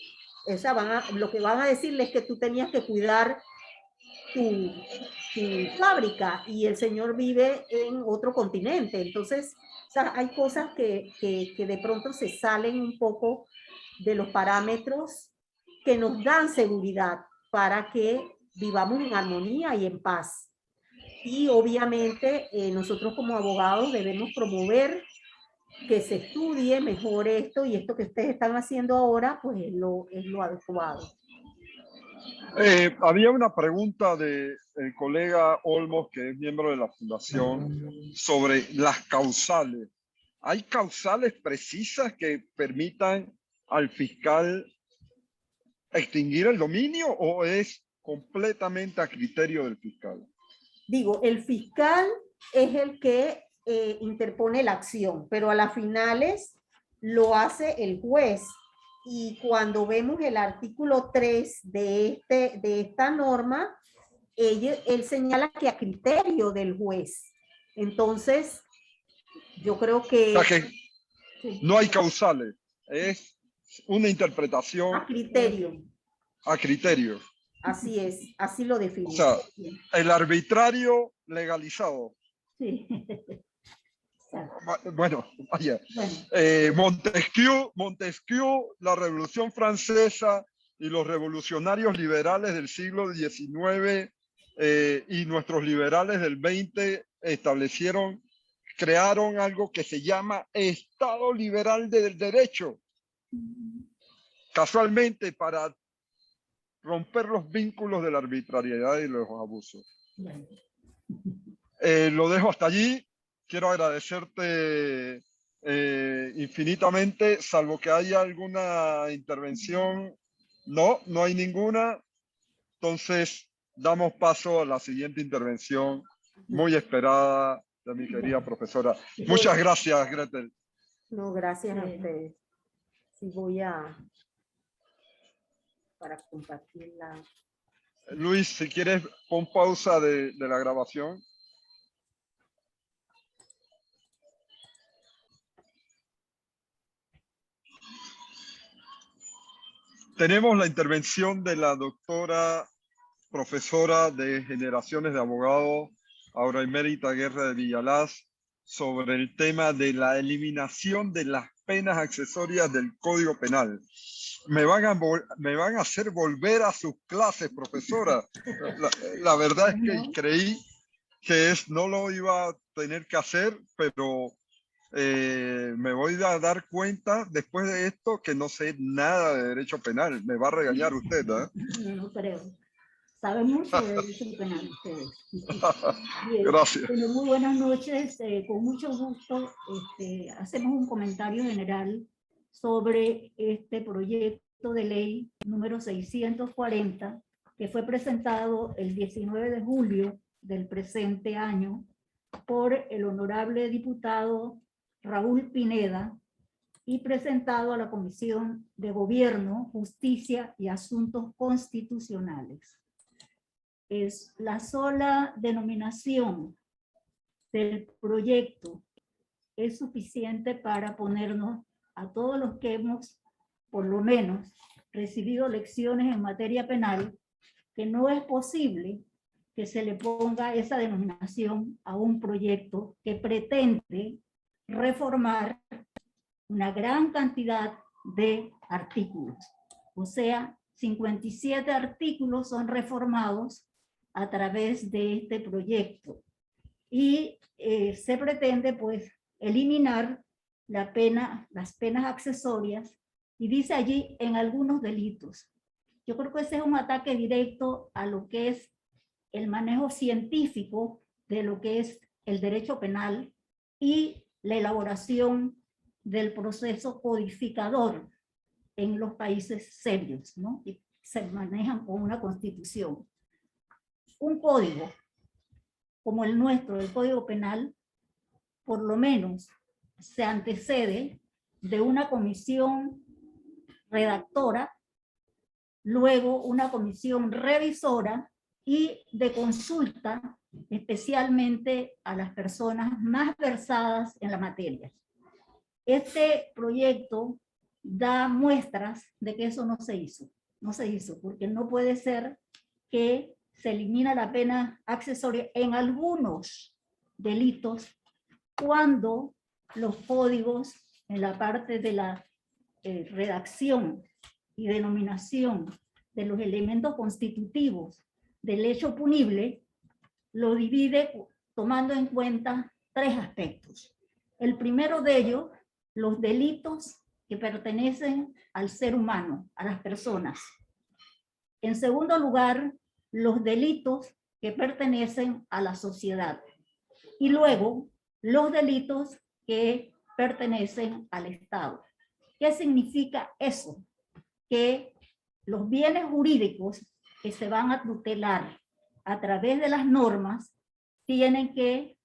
o sea, lo que van a decirles es que tú tenías que cuidar su fábrica y el señor vive en otro continente. Entonces, o sea, hay cosas que de pronto se salen un poco de los parámetros que nos dan seguridad para que vivamos en armonía y en paz. Y obviamente nosotros como abogados debemos promover que se estudie mejor esto, y esto que ustedes están haciendo ahora pues es lo adecuado. Había una pregunta del colega Olmos, que es miembro de la Fundación, sobre las causales. ¿Hay causales precisas que permitan al fiscal extinguir el dominio o es completamente a criterio del fiscal? Digo, el fiscal es el que interpone la acción, pero a las finales lo hace el juez. Y cuando vemos el artículo 3 de esta norma, él señala que a criterio del juez. Entonces, yo creo que... O sea que no hay causales, es una interpretación... A criterio. A criterio. Así es, así lo definimos. O sea, el arbitrario legalizado. Sí. Bueno, vaya. Montesquieu, la Revolución Francesa y los revolucionarios liberales del siglo XIX y nuestros liberales del XX crearon algo que se llama Estado Liberal del Derecho. Casualmente para romper los vínculos de la arbitrariedad y los abusos. Lo dejo hasta allí. Quiero agradecerte infinitamente, salvo que haya alguna intervención. No hay ninguna. Entonces, damos paso a la siguiente intervención, muy esperada de mi querida profesora. Muchas gracias, Gretel. No, gracias a ustedes. Sí, voy a... para compartirla. Luis, si quieres, pon pausa de la grabación. Tenemos la intervención de la doctora profesora de Generaciones de Abogados, ahora emérita Guerra de Villalaz, sobre el tema de la eliminación de las penas accesorias del Código Penal. Me van a hacer volver a sus clases, profesora. La verdad es que creí que no lo iba a tener que hacer, pero me voy a dar cuenta después de esto que no sé nada de derecho penal. Me va a regañar usted, ¿eh? No creo. Saben mucho de derecho penal ustedes. Bien. Gracias. Bueno, muy buenas noches. Con mucho gusto hacemos un comentario general sobre este proyecto de ley número 640 que fue presentado el 19 de julio del presente año por el honorable diputado Raúl Pineda y presentado a la Comisión de Gobierno, Justicia y Asuntos Constitucionales. Es la sola denominación del proyecto es suficiente para ponernos a todos los que hemos, por lo menos, recibido lecciones en materia penal, que no es posible que se le ponga esa denominación a un proyecto que pretende reformar una gran cantidad de artículos. O sea, 57 artículos son reformados a través de este proyecto. Y se pretende, pues, eliminar las penas accesorias, y dice allí en algunos delitos. Yo creo que ese es un ataque directo a lo que es el manejo científico de lo que es el derecho penal y la elaboración del proceso codificador en los países serios, ¿no? Y se manejan con una constitución. Un código como el nuestro, el Código Penal, por lo menos se antecede de una comisión redactora, luego una comisión revisora y de consulta especialmente a las personas más versadas en la materia. Este proyecto da muestras de que eso no se hizo. No se hizo porque no puede ser que se elimina la pena accesoria en algunos delitos cuando los códigos en la parte de la redacción y denominación de los elementos constitutivos del hecho punible lo divide tomando en cuenta tres aspectos. El primero de ellos, los delitos que pertenecen al ser humano, a las personas. En segundo lugar, los delitos que pertenecen a la sociedad. Y luego, los delitos que pertenecen al Estado. ¿Qué significa eso? Que los bienes jurídicos que se van a tutelar a través de las normas tienen que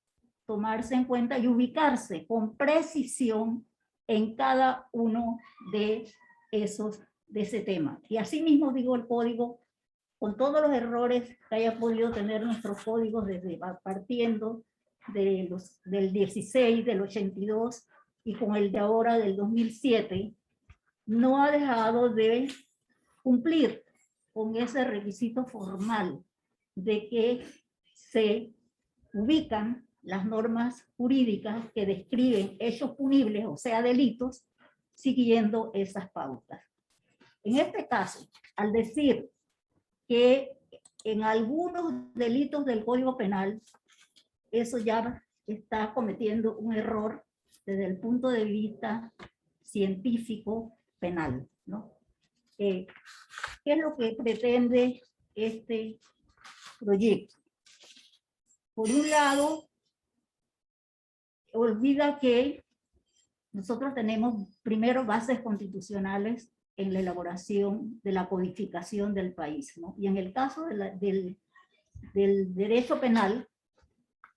tomarse en cuenta y ubicarse con precisión en cada uno de ese tema. Y así mismo digo el código, con todos los errores que haya podido tener nuestros códigos desde partiendo de del 16, del 82 y con el de ahora del 2007, no ha dejado de cumplir con ese requisito formal de que se ubican las normas jurídicas que describen hechos punibles, o sea, delitos, siguiendo esas pautas. En este caso, al decir que en algunos delitos del Código Penal, eso ya está cometiendo un error desde el punto de vista científico penal, ¿no? ¿Qué es lo que pretende este proyecto? Por un lado, olvida que nosotros tenemos primero bases constitucionales en la elaboración de la codificación del país, ¿no? Y en el caso del derecho penal,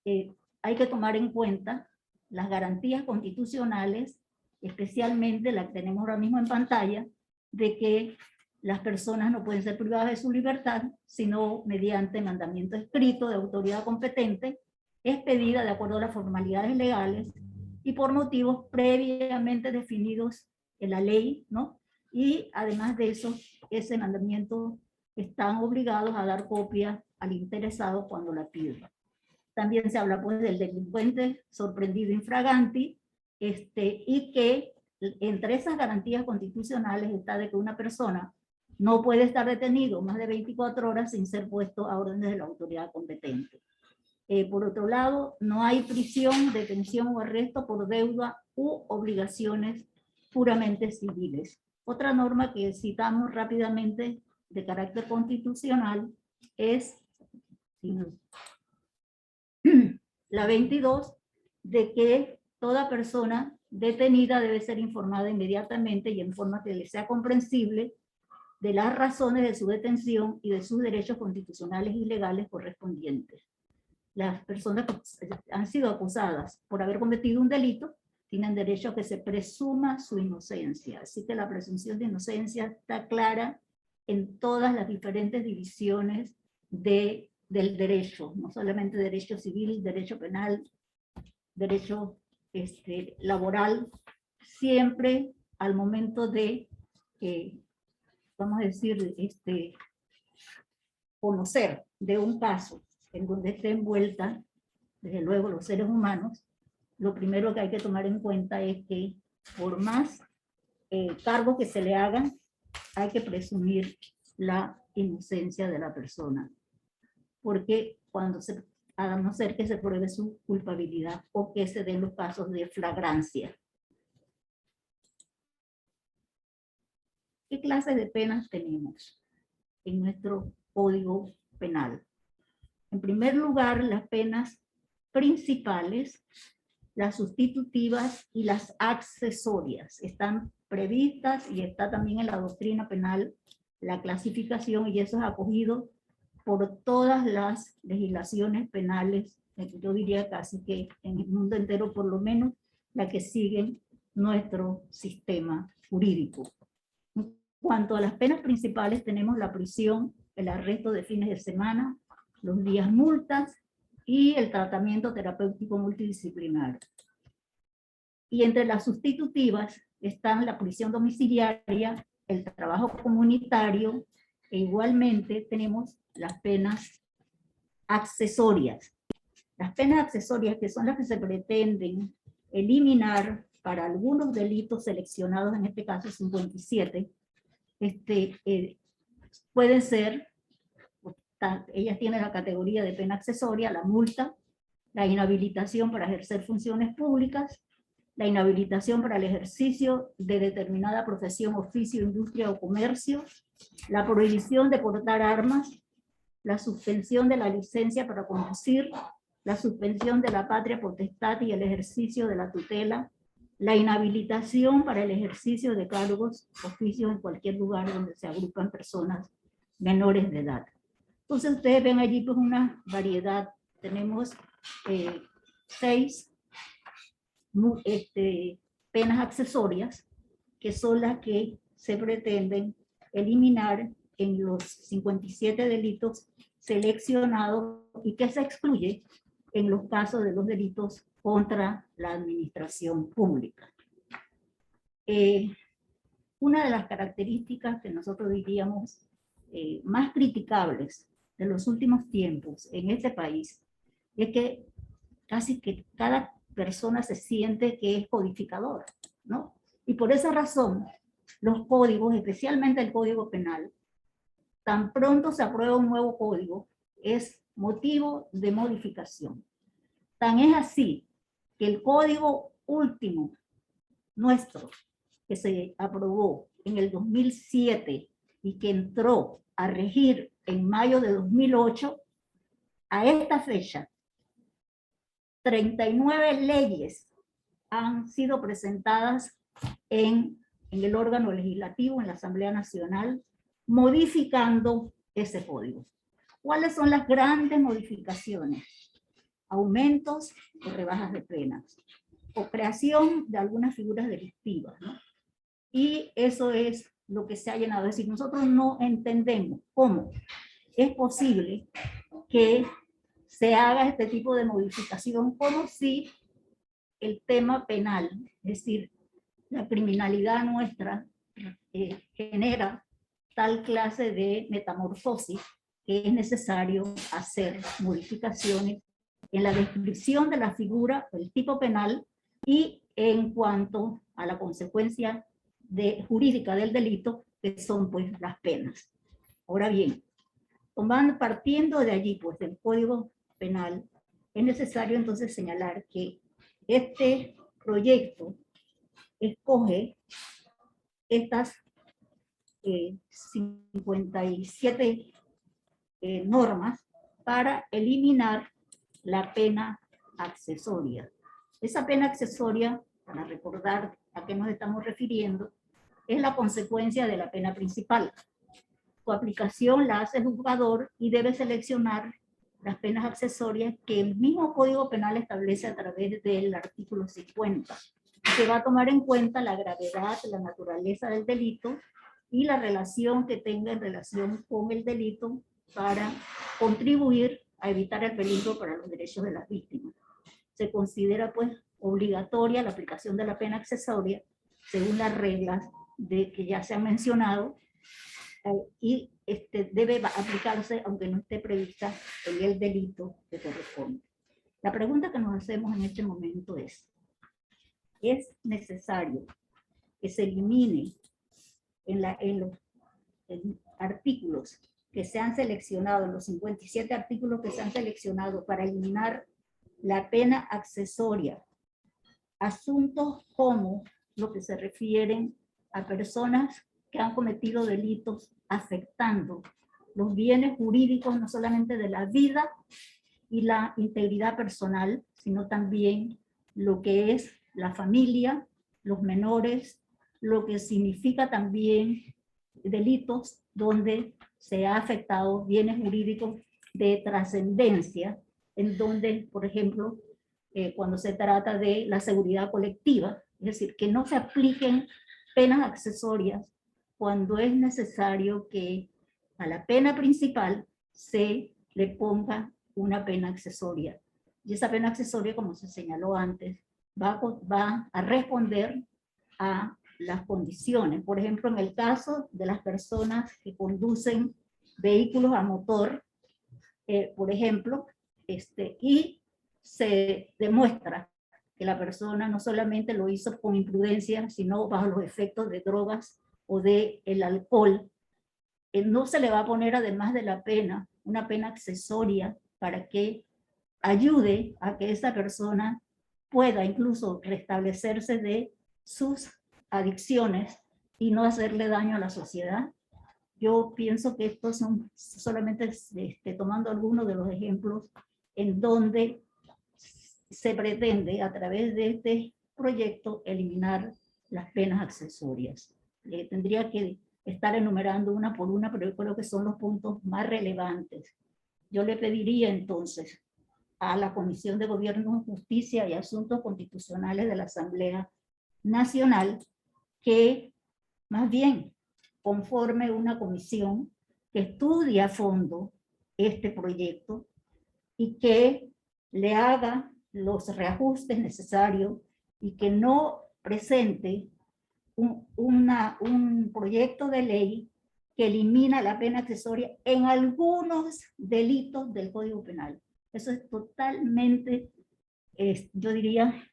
hay que tomar en cuenta las garantías constitucionales, especialmente la que tenemos ahora mismo en pantalla, de que las personas no pueden ser privadas de su libertad, sino mediante mandamiento escrito de autoridad competente, expedida de acuerdo a las formalidades legales y por motivos previamente definidos en la ley, ¿no? Y además de eso, ese mandamiento están obligados a dar copia al interesado cuando la pida. También se habla pues del delincuente sorprendido infraganti, y que entre esas garantías constitucionales está de que una persona no puede estar detenido más de 24 horas sin ser puesto a órdenes de la autoridad competente. Por otro lado, no hay prisión, detención o arresto por deuda u obligaciones puramente civiles. Otra norma que citamos rápidamente de carácter constitucional es la 22, de que toda persona detenida debe ser informada inmediatamente y en forma que le sea comprensible de las razones de su detención y de sus derechos constitucionales y legales correspondientes. Las personas que han sido acusadas por haber cometido un delito tienen derecho a que se presuma su inocencia. Así que la presunción de inocencia está clara en todas las diferentes divisiones del derecho, no solamente derecho civil, derecho penal, derecho laboral, siempre al momento de, vamos a decir, conocer de un caso en donde esté envuelta, desde luego, los seres humanos, lo primero que hay que tomar en cuenta es que por más cargos que se le hagan, hay que presumir la inocencia de la persona. Porque a no ser que se pruebe su culpabilidad o que se den los casos de flagrancia. ¿Qué clases de penas tenemos en nuestro Código Penal? En primer lugar, las penas principales, las sustitutivas y las accesorias. Están previstas y está también en la doctrina penal la clasificación, y eso es acogido por todas las legislaciones penales, yo diría casi que en el mundo entero, por lo menos la que siguen nuestro sistema jurídico. En cuanto a las penas principales, tenemos la prisión, el arresto de fines de semana, los días multas y el tratamiento terapéutico multidisciplinario. Y entre las sustitutivas están la prisión domiciliaria, el trabajo comunitario E igualmente tenemos las penas accesorias. Las penas accesorias, que son las que se pretenden eliminar para algunos delitos seleccionados, en este caso 57, pueden ser, ellas tienen la categoría de pena accesoria, la multa, la inhabilitación para ejercer funciones públicas, la inhabilitación para el ejercicio de determinada profesión, oficio, industria o comercio, la prohibición de portar armas, la suspensión de la licencia para conducir, la suspensión de la patria potestad y el ejercicio de la tutela, la inhabilitación para el ejercicio de cargos, oficios en cualquier lugar donde se agrupan personas menores de edad. Entonces ustedes ven allí pues una variedad. Tenemos 6 penas accesorias, que son las que se pretenden eliminar en los 57 delitos seleccionados y que se excluye en los casos de los delitos contra la administración pública. Una de las características que nosotros diríamos más criticables de los últimos tiempos en este país es que casi que cada persona se siente que es codificadora, ¿no? Y por esa razón, los códigos, especialmente el Código Penal, tan pronto se aprueba un nuevo código, es motivo de modificación. Tan es así que el código último nuestro, que se aprobó en el 2007 y que entró a regir en mayo de 2008, a esta fecha, 39 leyes han sido presentadas en el órgano legislativo, en la Asamblea Nacional, modificando ese código. ¿Cuáles son las grandes modificaciones? Aumentos o rebajas de penas, o creación de algunas figuras delictivas, ¿no? Y eso es lo que se ha llenado. Es decir, nosotros no entendemos cómo es posible que se haga este tipo de modificación, como si el tema penal, es decir, la criminalidad nuestra, genera tal clase de metamorfosis que es necesario hacer modificaciones en la descripción de la figura, el tipo penal, y en cuanto a la consecuencia jurídica del delito, que son pues las penas. Ahora bien, partiendo de allí, pues del Código Penal, es necesario entonces señalar que este proyecto escoge estas 57 normas para eliminar la pena accesoria. Esa pena accesoria, para recordar a qué nos estamos refiriendo, es la consecuencia de la pena principal. Su aplicación la hace el juzgador y debe seleccionar las penas accesorias que el mismo Código Penal establece a través del artículo 50. Se va a tomar en cuenta la gravedad, la naturaleza del delito y la relación que tenga en relación con el delito para contribuir a evitar el peligro para los derechos de las víctimas. Se considera pues obligatoria la aplicación de la pena accesoria según las reglas que ya se han mencionado, y debe aplicarse aunque no esté prevista en el delito que corresponde. La pregunta que nos hacemos en este momento ¿es necesario que se elimine en los artículos que se han seleccionado, en los 57 artículos que se han seleccionado para eliminar la pena accesoria, asuntos como lo que se refieren a personas que han cometido delitos afectando los bienes jurídicos no solamente de la vida y la integridad personal, sino también lo que es la familia, los menores, lo que significa también delitos donde se ha afectado bienes jurídicos de trascendencia, en donde, por ejemplo, cuando se trata de la seguridad colectiva, es decir, que no se apliquen penas accesorias cuando es necesario que a la pena principal se le ponga una pena accesoria. Y esa pena accesoria, como se señaló antes, va a responder a las condiciones. Por ejemplo, en el caso de las personas que conducen vehículos a motor, por ejemplo, y se demuestra que la persona no solamente lo hizo con imprudencia, sino bajo los efectos de drogas o del alcohol, no se le va a poner, además de la pena, una pena accesoria para que ayude a que esa persona pueda incluso restablecerse de sus adicciones y no hacerle daño a la sociedad. Yo pienso que estos son solamente tomando algunos de los ejemplos en donde se pretende a través de este proyecto eliminar las penas accesorias. Tendría que estar enumerando una por una, pero yo creo que son los puntos más relevantes. Yo le pediría entonces a la Comisión de Gobierno, Justicia y Asuntos Constitucionales de la Asamblea Nacional que más bien conforme una comisión que estudie a fondo este proyecto y que le haga los reajustes necesarios y que no presente un proyecto de ley que elimina la pena accesoria en algunos delitos del Código Penal. Eso es totalmente, yo diría,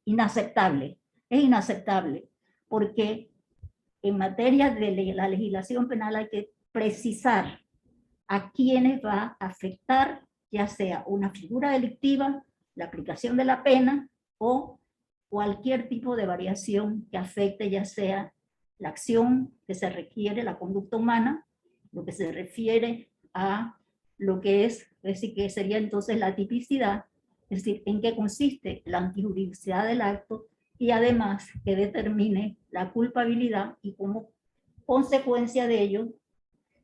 inaceptable. Es inaceptable porque en materia de la legislación penal hay que precisar a quiénes va a afectar, ya sea una figura delictiva, la aplicación de la pena o cualquier tipo de variación que afecte ya sea la acción que se requiere, la conducta humana, lo que se refiere a lo que es decir, que sería entonces la tipicidad, es decir, en qué consiste la antijuridicidad del acto y además que determine la culpabilidad y como consecuencia de ello,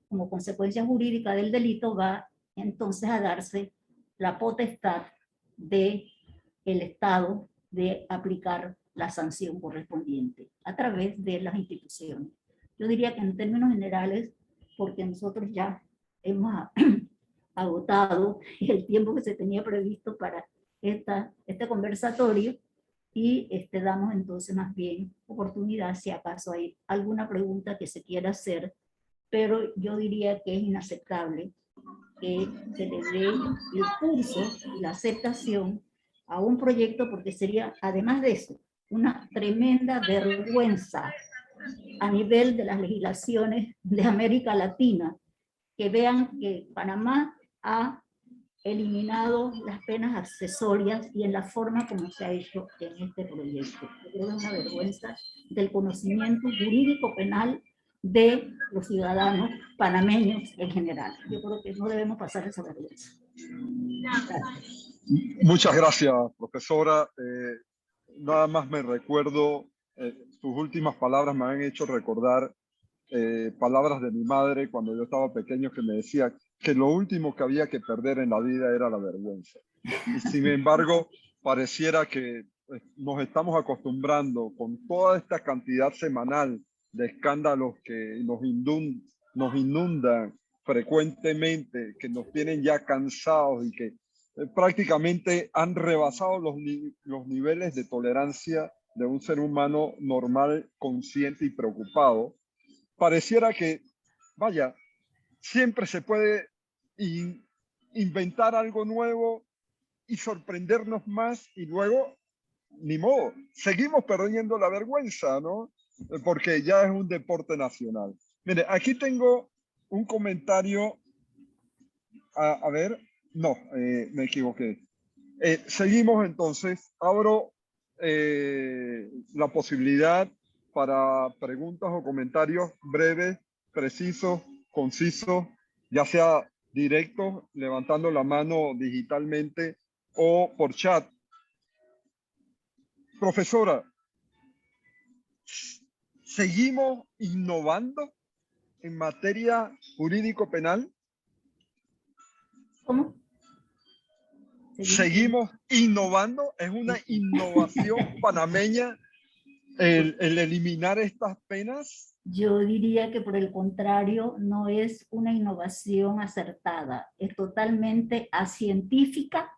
como consecuencia jurídica del delito, va entonces a darse la potestad del Estado de aplicar la sanción correspondiente a través de las instituciones. Yo diría que en términos generales, porque nosotros ya hemos agotado el tiempo que se tenía previsto para este conversatorio y damos entonces más bien oportunidad si acaso hay alguna pregunta que se quiera hacer, pero yo diría que es inaceptable que se le dé el curso y la aceptación a un proyecto porque sería, además de eso, una tremenda vergüenza a nivel de las legislaciones de América Latina, que vean que Panamá ha eliminado las penas accesorias y en la forma como se ha hecho en este proyecto. Yo creo que es una vergüenza del conocimiento jurídico penal de los ciudadanos panameños en general. Yo creo que no debemos pasar esa vergüenza. Gracias. Muchas gracias, profesora. Nada más me recuerdo, sus últimas palabras me han hecho recordar palabras de mi madre cuando yo estaba pequeño que me decía que lo último que había que perder en la vida era la vergüenza. Y sin embargo, pareciera que nos estamos acostumbrando con toda esta cantidad semanal de escándalos que nos inundan frecuentemente, que nos tienen ya cansados y que prácticamente han rebasado los niveles de tolerancia de un ser humano normal, consciente y preocupado. Pareciera que, vaya, siempre se puede inventar algo nuevo y sorprendernos más y luego, ni modo, seguimos perdiendo la vergüenza, ¿no? Porque ya es un deporte nacional. Mire, aquí tengo un comentario, a ver, no, me equivoqué. Seguimos entonces, abro la posibilidad para preguntas o comentarios breves, precisos, concisos, ya sea directos, levantando la mano digitalmente o por chat. Profesora, ¿seguimos innovando en materia jurídico-penal? ¿Cómo? ¿Seguimos innovando? ¿Es una innovación panameña el eliminar estas penas? Yo diría que por el contrario, no es una innovación acertada, es totalmente acientífica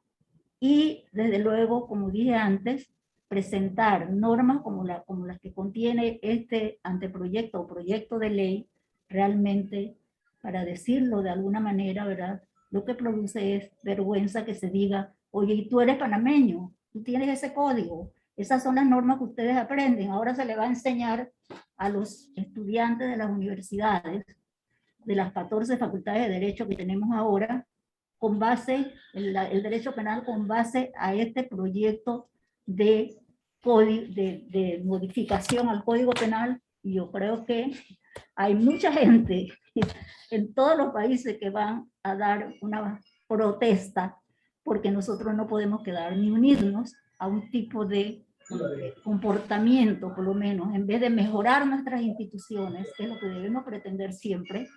y desde luego, como dije antes, presentar normas como las que contiene este anteproyecto o proyecto de ley realmente para decirlo de alguna manera, ¿verdad? Lo que produce es vergüenza que se diga, oye, y tú eres panameño, tú tienes ese código, esas son las normas que ustedes aprenden, ahora se le va a enseñar a los estudiantes de las universidades, de las 14 facultades de Derecho que tenemos ahora, con base, el derecho penal con base a este proyecto de modificación al Código Penal, y yo creo que hay mucha gente en todos los países que van a dar una protesta porque nosotros no podemos quedar ni unirnos a un tipo de comportamiento, por lo menos, en vez de mejorar nuestras instituciones, que es lo que debemos pretender siempre,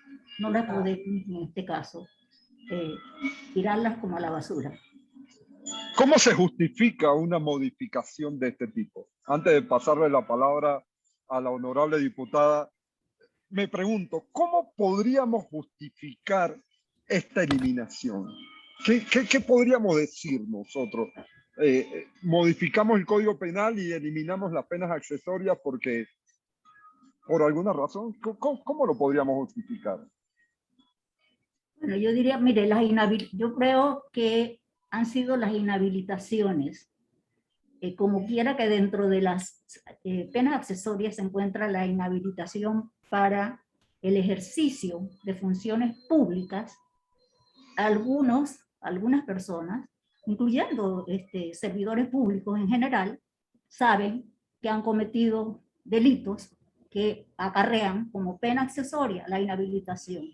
no las podemos, en este caso, tirarlas como a la basura. ¿Cómo se justifica una modificación de este tipo? Antes de pasarle la palabra a la honorable diputada, me pregunto, ¿cómo podríamos justificar esta eliminación? ¿Qué podríamos decir nosotros? ¿Modificamos el Código Penal y eliminamos las penas accesorias porque, por alguna razón? ¿Cómo lo podríamos justificar? Bueno, yo diría, mire, yo creo que han sido las inhabilitaciones. Como quiera que dentro de las penas accesorias se encuentra la inhabilitación para el ejercicio de funciones públicas, algunas personas, incluyendo servidores públicos en general, saben que han cometido delitos que acarrean como pena accesoria la inhabilitación.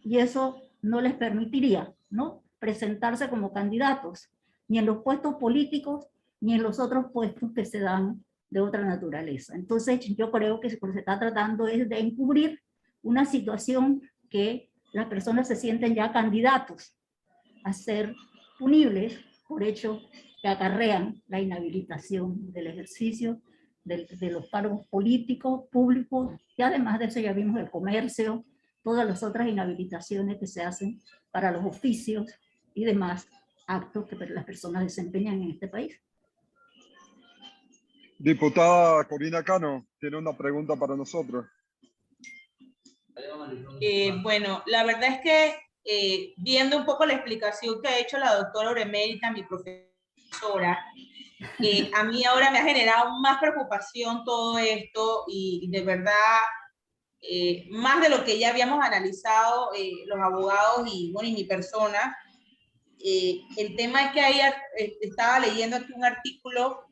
Y eso no les permitiría, ¿no?, presentarse como candidatos, ni en los puestos políticos, ni en los otros puestos que se dan de otra naturaleza. Entonces, yo creo que lo que se está tratando es de encubrir una situación que las personas se sienten ya candidatos a ser punibles por hechos que acarrean la inhabilitación del ejercicio de los cargos políticos, públicos, y además de eso ya vimos el comercio, todas las otras inhabilitaciones que se hacen para los oficios y demás actos que las personas desempeñan en este país. Diputada Corina Cano, tiene una pregunta para nosotros. Bueno, la verdad es que viendo un poco la explicación que ha hecho la doctora Uremérita, mi profesora, a mí ahora me ha generado más preocupación todo esto y de verdad, más de lo que ya habíamos analizado los abogados y, bueno, y mi persona. El tema es que estaba leyendo aquí un artículo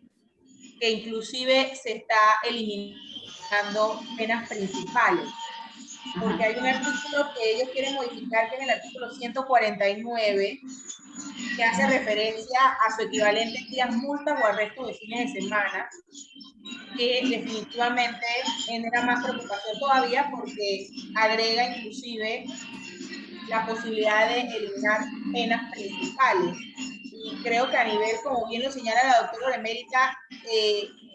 que inclusive se está eliminando penas principales. Porque hay un artículo que ellos quieren modificar, que es el artículo 149, que hace referencia a su equivalente en días multas o arrestos de fines de semana, que definitivamente genera más preocupación todavía porque agrega inclusive la posibilidad de eliminar penas principales. Y creo que a nivel, como bien lo señala la doctora Uremérita,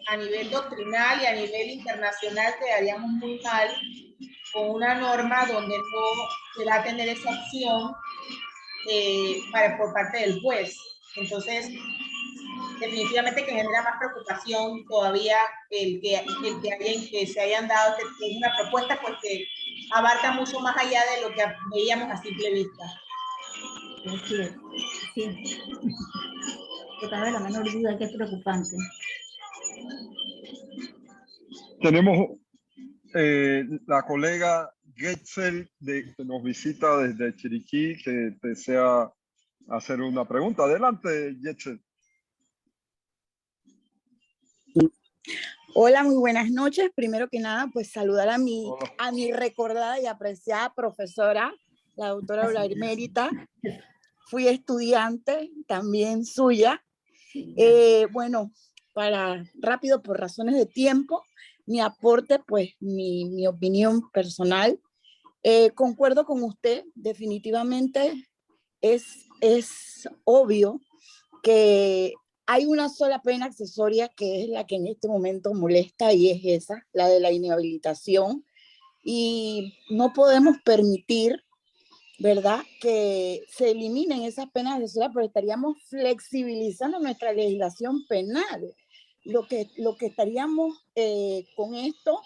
a nivel doctrinal y a nivel internacional quedaríamos muy mal con una norma donde no se va a tener esa opción por parte del juez. Entonces, definitivamente que genera más preocupación todavía el que se hayan dado, que es una propuesta pues que abarca mucho más allá de lo que veíamos a simple vista. Así es, sí. No cabe la menor duda que es preocupante. Tenemos la colega Getzel que nos visita desde Chiriquí, que desea hacer una pregunta. Adelante, Getzel. Hola, muy buenas noches. Primero que nada, pues saludar a mi recordada y apreciada profesora, la doctora Uremérita. Fui estudiante también suya. Bueno, rápido, por razones de tiempo, mi aporte, pues mi opinión personal. Concuerdo con usted, definitivamente es obvio que hay una sola pena accesoria que es la que en este momento molesta, y es esa, la de la inhabilitación. Y no podemos permitir, ¿verdad?, que se eliminen esas penas accesorias, porque estaríamos flexibilizando nuestra legislación penal. Lo que estaríamos con esto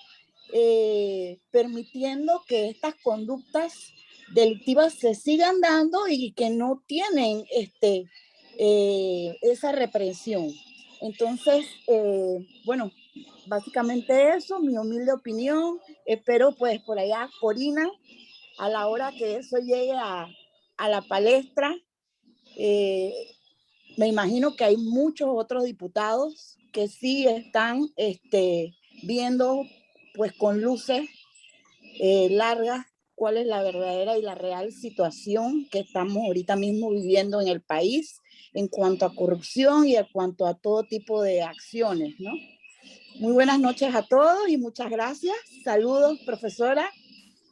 permitiendo que estas conductas delictivas se sigan dando y que no tienen esa represión. Entonces, bueno, básicamente eso, mi humilde opinión. Espero pues por allá, Corina, a la hora que eso llegue a la palestra, me imagino que hay muchos otros diputados que sí están viendo pues con luces largas cuál es la verdadera y la real situación que estamos ahorita mismo viviendo en el país en cuanto a corrupción y en cuanto a todo tipo de acciones, ¿no? Muy buenas noches a todos y muchas gracias. Saludos, profesora.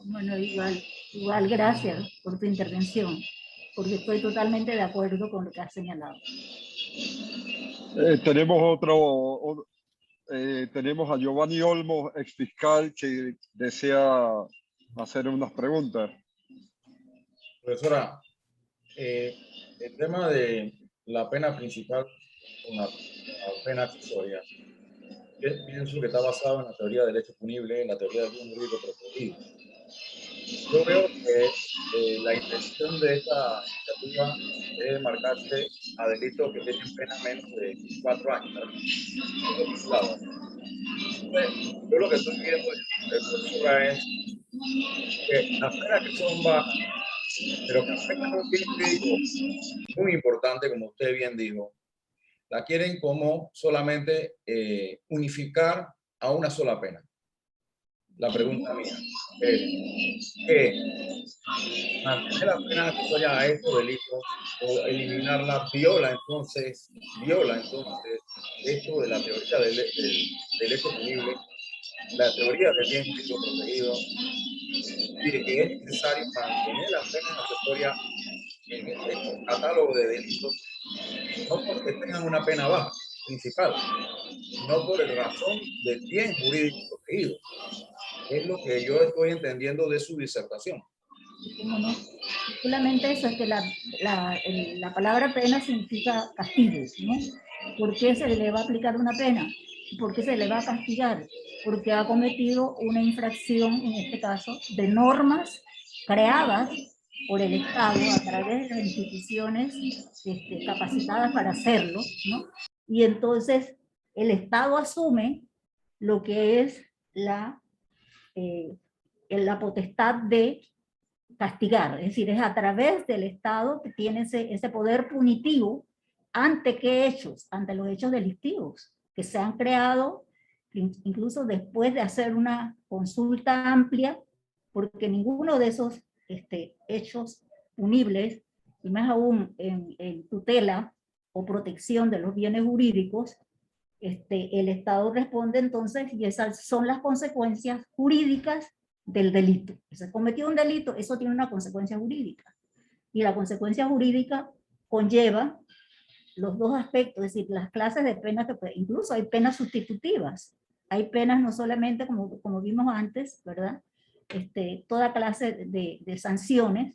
Bueno, igual gracias por tu intervención, porque estoy totalmente de acuerdo con lo que has señalado. Tenemos a Giovanni Olmos, ex fiscal, que desea hacer unas preguntas. Profesora, el tema de la pena principal con la pena accesoria, yo pienso que está basado en la teoría del hecho punible, en la teoría del bien jurídico protegido. Yo veo que la intención de esta iniciativa es marcarse a delitos que tienen pena menos de 4 años, ¿verdad? Yo lo que estoy viendo, profesora, es que las penas que son bajas, pero que afectan a un bien jurídico muy importante, como usted bien dijo, la quieren como solamente unificar a una sola pena. La pregunta mía es que mantener la pena accesoria a estos delitos o eliminarla viola entonces esto de la teoría del hecho punible, la teoría del bien jurídico protegido, y de que es necesario mantener las penas accesorias en estos catálogos de delitos, no porque tengan una pena baja principal, sino por el razón del bien jurídico protegido. Es lo que yo estoy entendiendo de su disertación. ¿Cómo no? Solamente eso, es que la palabra pena significa castigo, ¿no? ¿Por qué se le va a aplicar una pena? ¿Por qué se le va a castigar? Porque ha cometido una infracción, en este caso, de normas creadas por el Estado a través de las instituciones capacitadas para hacerlo, ¿no? Y entonces el Estado asume lo que es la potestad de castigar, es decir, es a través del Estado que tiene ese poder punitivo ante qué hechos, ante los hechos delictivos que se han creado, incluso después de hacer una consulta amplia, porque ninguno de esos hechos punibles, y más aún en tutela o protección de los bienes jurídicos, el Estado responde entonces, y esas son las consecuencias jurídicas del delito. Si se cometió un delito, eso tiene una consecuencia jurídica. Y la consecuencia jurídica conlleva los dos aspectos, es decir, las clases de penas, incluso hay penas sustitutivas. Hay penas no solamente, como vimos antes, ¿verdad? Toda clase de sanciones,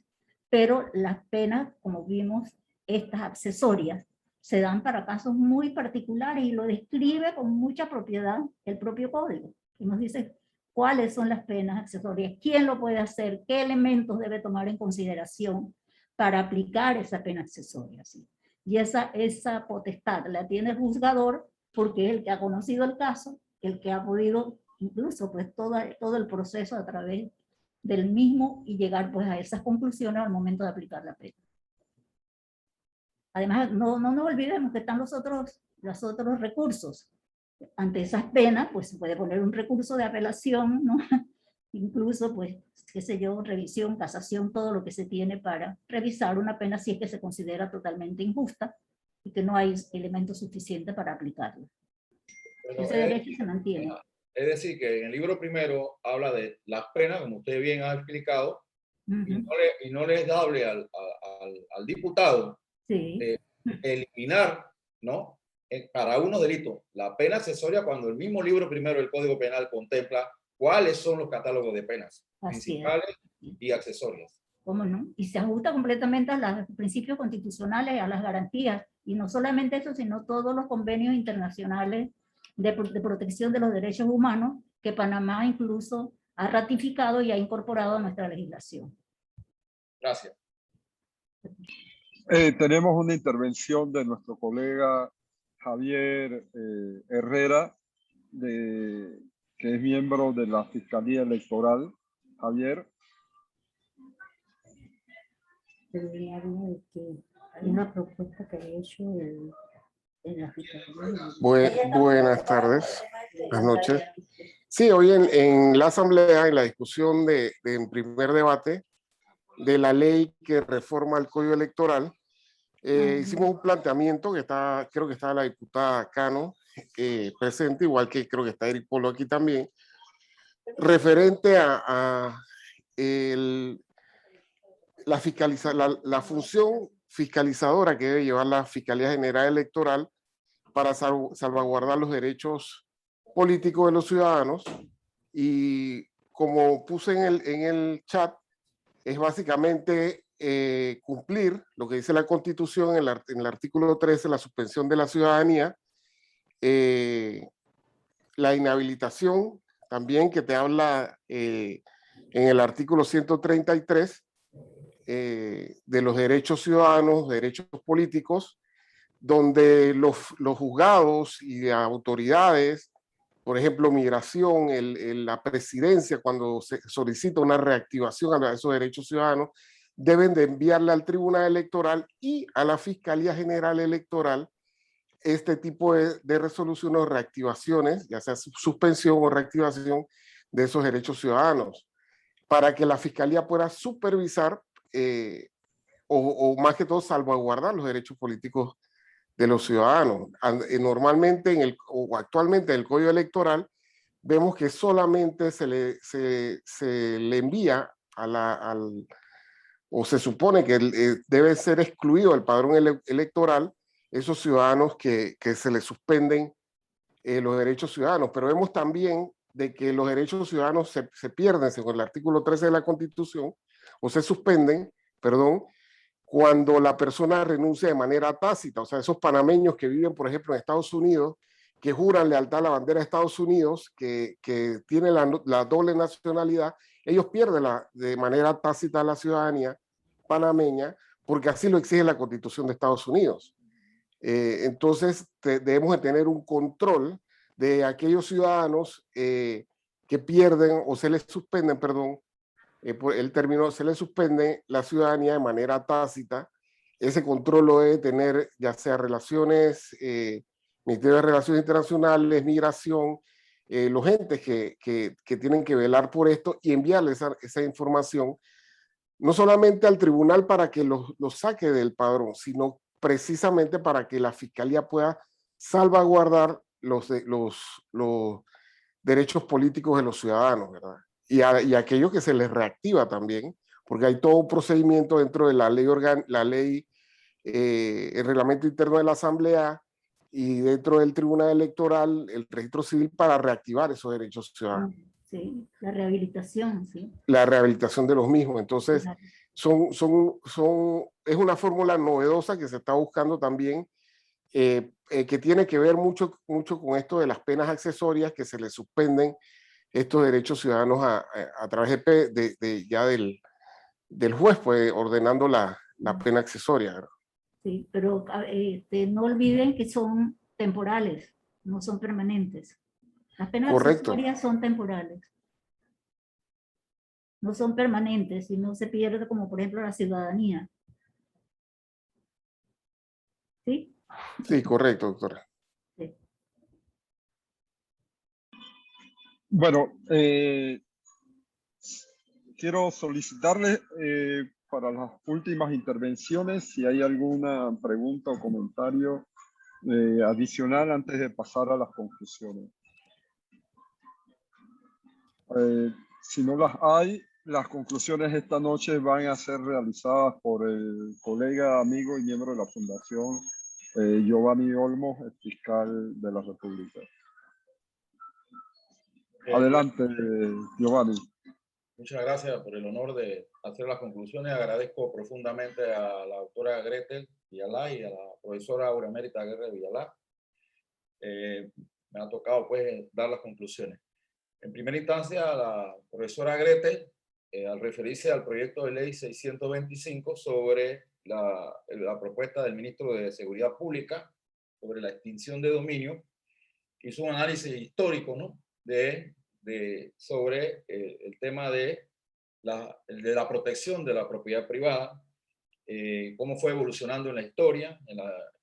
pero las penas, como vimos, estas accesorias, se dan para casos muy particulares y lo describe con mucha propiedad el propio código. Y nos dice cuáles son las penas accesorias, quién lo puede hacer, qué elementos debe tomar en consideración para aplicar esa pena accesoria. ¿Sí? Y esa potestad la tiene el juzgador porque es el que ha conocido el caso, el que ha podido incluso pues todo el proceso a través del mismo y llegar pues a esas conclusiones al momento de aplicar la pena. Además, no nos olvidemos que están los otros recursos. Ante esas penas, pues se puede poner un recurso de apelación, ¿no? Incluso, pues, qué sé yo, revisión, casación, todo lo que se tiene para revisar una pena si es que se considera totalmente injusta y que no hay elementos suficientes para aplicarla. Ese derecho se mantiene. Es decir, que en el libro primero habla de las penas, como usted bien ha explicado, y no le es dable al diputado eliminar, ¿no? Para unos delitos, la pena accesoria cuando el mismo libro primero del Código Penal contempla cuáles son los catálogos de penas principales y accesorias. ¿Cómo no? Y se ajusta completamente a los principios constitucionales, a las garantías, y no solamente eso, sino todos los convenios internacionales de protección de los derechos humanos que Panamá incluso ha ratificado y ha incorporado a nuestra legislación. Gracias. Tenemos una intervención de nuestro colega Javier Herrera, que es miembro de la Fiscalía Electoral. Javier. Hay una propuesta que he hecho en la Fiscalía. Buenas tardes, buenas noches. Sí, hoy en la Asamblea, en la discusión en primer debate de la ley que reforma el Código Electoral, hicimos un planteamiento que creo que está la diputada Cano presente, igual que creo que está Eric Polo aquí también, referente a la función fiscalizadora que debe llevar la Fiscalía General Electoral para salvaguardar los derechos políticos de los ciudadanos. Y como puse en el chat, es básicamente cumplir lo que dice la Constitución en el artículo 13, la suspensión de la ciudadanía, la inhabilitación también que te habla en el artículo 133 de los derechos ciudadanos, derechos políticos, donde los juzgados y autoridades, por ejemplo, migración, la presidencia, cuando se solicita una reactivación a esos derechos ciudadanos, deben de enviarle al Tribunal Electoral y a la Fiscalía General Electoral este tipo de resoluciones o reactivaciones, ya sea suspensión o reactivación de esos derechos ciudadanos, para que la Fiscalía pueda supervisar o más que todo salvaguardar los derechos políticos de los ciudadanos. Normalmente o actualmente en el Código Electoral vemos que solamente se le envía o se supone que debe ser excluido del padrón electoral esos ciudadanos que se les suspenden los derechos ciudadanos, pero vemos también de que los derechos ciudadanos se pierden según el artículo 13 de la Constitución, o se suspenden, perdón, cuando la persona renuncia de manera tácita. O sea, esos panameños que viven, por ejemplo, en Estados Unidos, que juran lealtad a la bandera de Estados Unidos, que tienen la doble nacionalidad, ellos pierden de manera tácita la ciudadanía panameña, porque así lo exige la Constitución de Estados Unidos. Entonces, debemos de tener un control de aquellos ciudadanos que pierden o se les suspenden, perdón, por el término, se les suspende la ciudadanía de manera tácita. Ese control lo debe tener ya sea Ministerio de Relaciones Internacionales, Migración, los entes que tienen que velar por esto y enviarles esa información, no solamente al tribunal para que los saque del padrón, sino precisamente para que la Fiscalía pueda salvaguardar los derechos políticos de los ciudadanos, ¿verdad? Y aquellos que se les reactiva también, porque hay todo un procedimiento dentro de la ley, el reglamento interno de la Asamblea y dentro del Tribunal Electoral, el registro civil para reactivar esos derechos ciudadanos. Sí, la rehabilitación, sí. La rehabilitación de los mismos. Entonces, es una fórmula novedosa que se está buscando también, que tiene que ver mucho con esto de las penas accesorias, que se les suspenden estos derechos ciudadanos a través del juez, pues, ordenando la pena accesoria, ¿verdad? Sí, pero no olviden que son temporales, no son permanentes. Las penas accesorias son temporales. No son permanentes y no se pierde, como por ejemplo la ciudadanía. ¿Sí? Sí, correcto, doctora. Sí. Bueno, quiero solicitarle para las últimas intervenciones si hay alguna pregunta o comentario adicional antes de pasar a las conclusiones. Si no las hay, las conclusiones esta noche van a ser realizadas por el colega, amigo y miembro de la Fundación Giovanni Olmos, el fiscal de la República. Adelante, Giovanni. Muchas gracias por el honor de hacer las conclusiones. Agradezco profundamente a la doctora Gretel Villalá y a la profesora Aura Emérita Guerra Villalá. Me ha tocado pues dar las conclusiones. En primera instancia, a la profesora Gretel, al referirse al proyecto de ley 625 sobre la propuesta del ministro de Seguridad Pública sobre la extinción de dominio, hizo un análisis histórico, ¿no? sobre el tema de la protección de la propiedad privada, cómo fue evolucionando en la historia,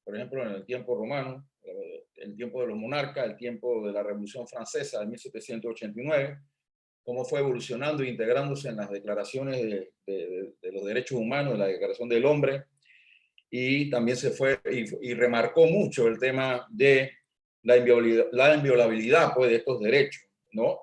por ejemplo, en el tiempo romano, el tiempo de los monarcas, el tiempo de la Revolución Francesa de 1789, cómo fue evolucionando e integrándose en las declaraciones de los derechos humanos, de la Declaración del Hombre, y también se fue y remarcó mucho el tema de la inviolabilidad pues, de estos derechos, ¿no?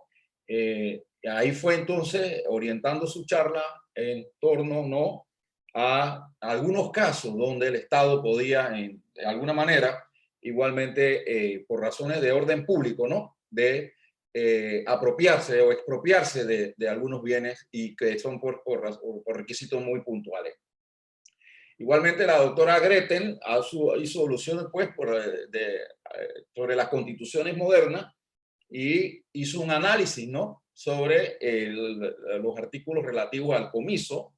Ahí fue entonces orientando su charla en torno, ¿no?, a algunos casos donde el Estado podía, de alguna manera, igualmente por razones de orden público, ¿no?, de apropiarse o expropiarse de algunos bienes y que son por requisitos muy puntuales. Igualmente la doctora Gretel hizo alusiones pues, sobre las constituciones modernas y hizo un análisis, ¿no?, sobre los artículos relativos al comiso,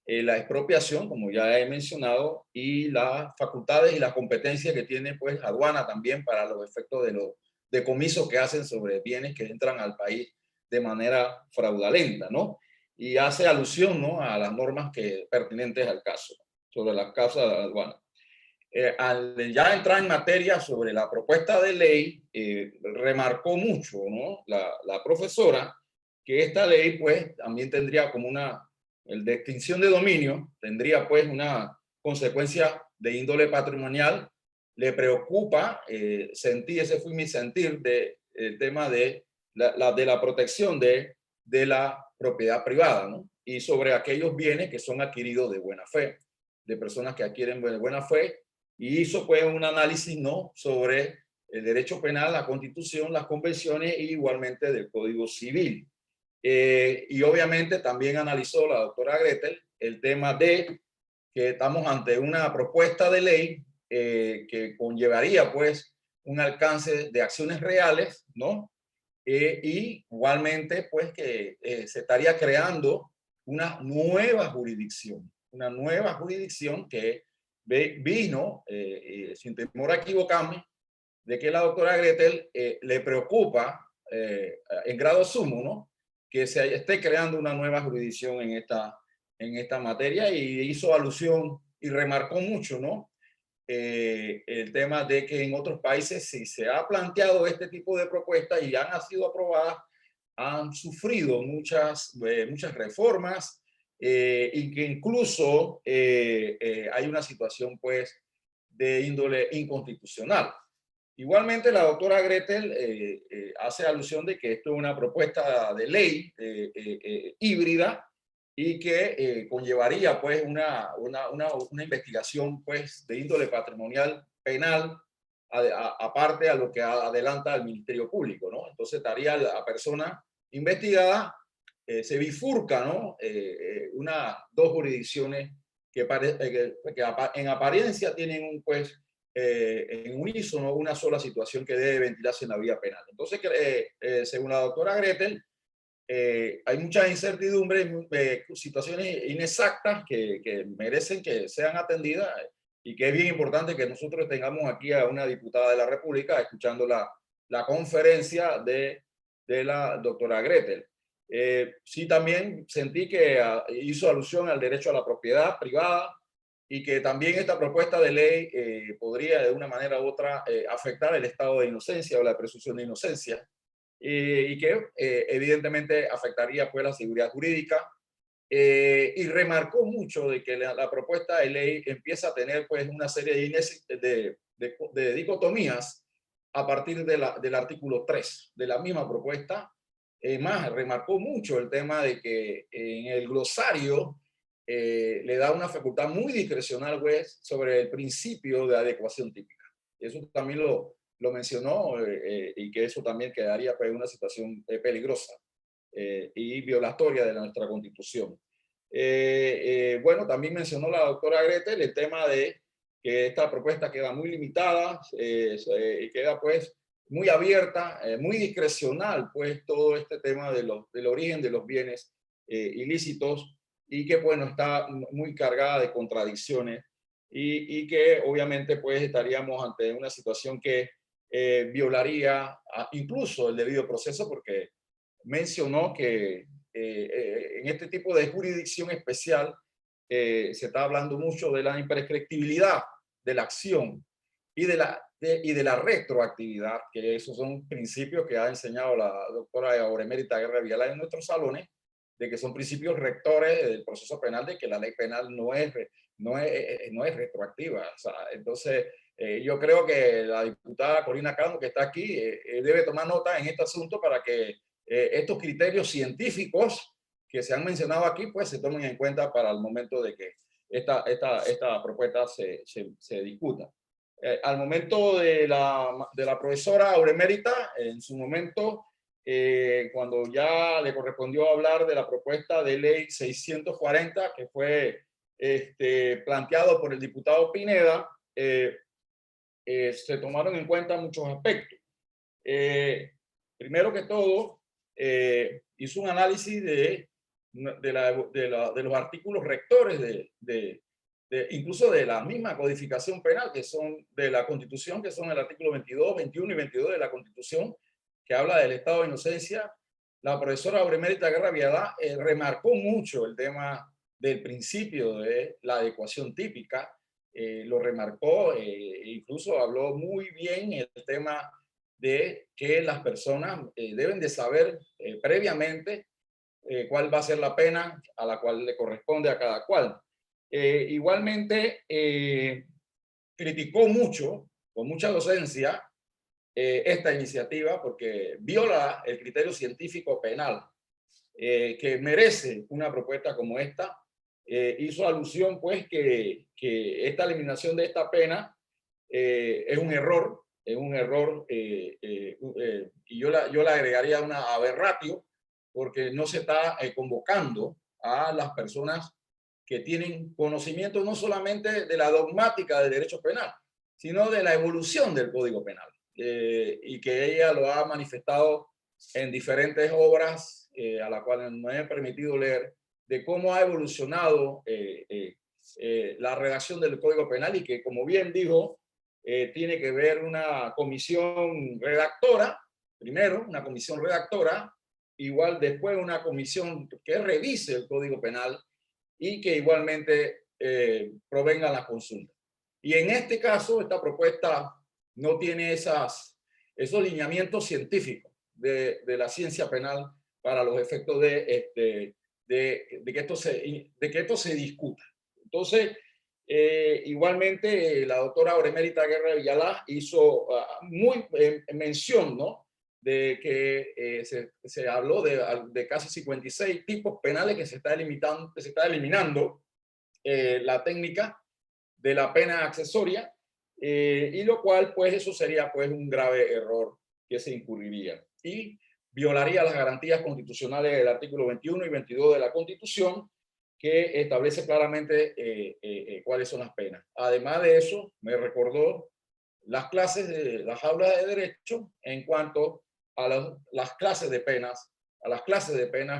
la expropiación, como ya he mencionado, y las facultades y las competencias que tiene pues, aduana también para los efectos de los decomisos que hacen sobre bienes que entran al país de manera fraudulenta, ¿no? Y hace alusión, ¿no?, a las normas pertinentes al caso, sobre las causas de la aduana. Al ya entrar en materia sobre la propuesta de ley, remarcó mucho, ¿no?, la profesora, que esta ley pues también tendría como el de extinción de dominio, tendría pues una consecuencia de índole patrimonial. Le preocupa, ese fue mi sentir, el tema de la protección de la propiedad privada, ¿no?, y sobre aquellos bienes que son adquiridos de buena fe, de personas que adquieren de buena fe, y hizo pues un análisis, ¿no?, sobre el derecho penal, la Constitución, las convenciones y igualmente del Código Civil. Y obviamente también analizó la doctora Gretel el tema de que estamos ante una propuesta de ley que conllevaría pues un alcance de acciones reales, ¿no? Y igualmente pues que se estaría creando una nueva jurisdicción que vino, sin temor a equivocarme, de que la doctora Gretel le preocupa en grado sumo, ¿no?, que se esté creando una nueva jurisdicción en esta materia, y hizo alusión y remarcó mucho, ¿no?, el tema de que en otros países sí se ha planteado este tipo de propuestas y han sido aprobadas, han sufrido muchas reformas y que incluso hay una situación pues de índole inconstitucional. Igualmente, la doctora Gretel hace alusión de que esto es una propuesta de ley híbrida y que conllevaría pues, una investigación pues, de índole patrimonial penal, aparte a lo que adelanta el Ministerio Público, ¿no? Entonces estaría la persona investigada, se bifurca, ¿no?, dos jurisdicciones que en apariencia tienen pues, en unísono una sola situación que debe ventilarse en la vía penal. Entonces, según la doctora Gretel, hay muchas incertidumbres, situaciones inexactas que merecen que sean atendidas, y que es bien importante que nosotros tengamos aquí a una diputada de la República escuchando la conferencia de la doctora Gretel. Sí, también sentí que hizo alusión al derecho a la propiedad privada, y que también esta propuesta de ley podría de una manera u otra afectar el estado de inocencia o la presunción de inocencia, y que evidentemente afectaría pues la seguridad jurídica, y remarcó mucho de que la propuesta de ley empieza a tener pues una serie de dicotomías a partir del artículo 3 de la misma propuesta. Más remarcó mucho el tema de que en el glosario le da una facultad muy discrecional pues, sobre el principio de adecuación típica. Eso también lo mencionó, y que eso también quedaría pues, en una situación peligrosa y violatoria de nuestra Constitución. Bueno, también mencionó la doctora Gretel el tema de que esta propuesta queda muy limitada y queda pues muy abierta, muy discrecional, pues todo este tema del origen de los bienes ilícitos y que, bueno, está muy cargada de contradicciones y que obviamente pues estaríamos ante una situación que violaría incluso el debido proceso, porque mencionó que en este tipo de jurisdicción especial se está hablando mucho de la imprescriptibilidad de la acción y de la retroactividad, que esos son principios que ha enseñado la doctora Auremérita Guerra Villalá en nuestros salones, de que son principios rectores del proceso penal, de que la ley penal no es retroactiva. O sea, entonces, yo creo que la diputada Corina Cano, que está aquí, debe tomar nota en este asunto para que estos criterios científicos que se han mencionado aquí, pues se tomen en cuenta para el momento de que esta propuesta se discuta. Al momento de la profesora Auremérita, en su momento, cuando ya le correspondió hablar de la propuesta de ley 640, que fue planteado por el diputado Pineda, se tomaron en cuenta muchos aspectos. Primero que todo, hizo un análisis de los artículos rectores incluso de la misma codificación penal, que son de la Constitución, que son el artículo 22, 21 y 22 de la Constitución, que habla del estado de inocencia. La profesora Auremérita Guerra Villalá remarcó mucho el tema del principio de la adecuación típica, lo remarcó, incluso habló muy bien el tema de que las personas deben de saber previamente cuál va a ser la pena a la cual le corresponde a cada cual. Igualmente, criticó mucho, con mucha docencia, esta iniciativa porque viola el criterio científico penal que merece una propuesta como esta. Hizo alusión pues que esta eliminación de esta pena es un error, y yo le agregaría una aberratio, porque no se está convocando a las personas que tienen conocimiento no solamente de la dogmática del derecho penal, sino de la evolución del Código Penal. Y que ella lo ha manifestado en diferentes obras a las cuales me he permitido leer, de cómo ha evolucionado la redacción del Código Penal y que, como bien dijo, tiene que ver una comisión redactora, primero una comisión redactora, igual después una comisión que revise el Código Penal y que igualmente provenga las consultas. Y en este caso, esta propuesta no tiene esos lineamientos científicos de la ciencia penal para los efectos de que esto se discuta. Entonces, igualmente, la doctora Auremérita Guerra Villalá hizo mención, ¿no?, de que se habló de casi 56 tipos penales que se está eliminando la técnica de la pena accesoria, y lo cual, pues, eso sería pues un grave error que se incurriría y violaría las garantías constitucionales del artículo 21 y 22 de la Constitución, que establece claramente cuáles son las penas. Además de eso, me recordó las aulas de derecho en cuanto a las clases de penas,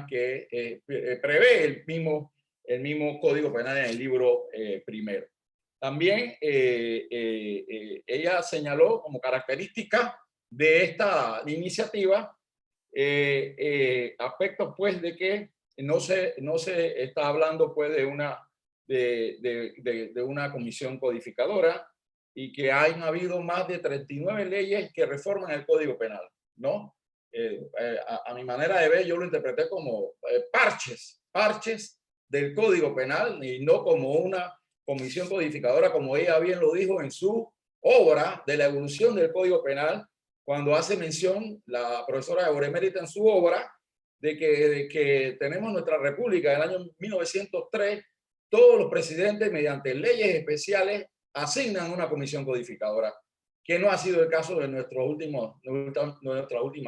que prevé el mismo Código Penal en el libro primero. También ella señaló como característica de esta iniciativa aspectos pues de que no se está hablando pues de una comisión codificadora y que han habido más de 39 leyes que reforman el Código Penal, ¿no? A mi manera de ver, yo lo interpreté como parches del Código Penal y no como una comisión codificadora, como ella bien lo dijo en su obra de la evolución del Código Penal, cuando hace mención la profesora Auremérita en su obra de que tenemos nuestra república del año 1903, todos los presidentes mediante leyes especiales asignan una comisión codificadora, que no ha sido el caso de nuestras últimas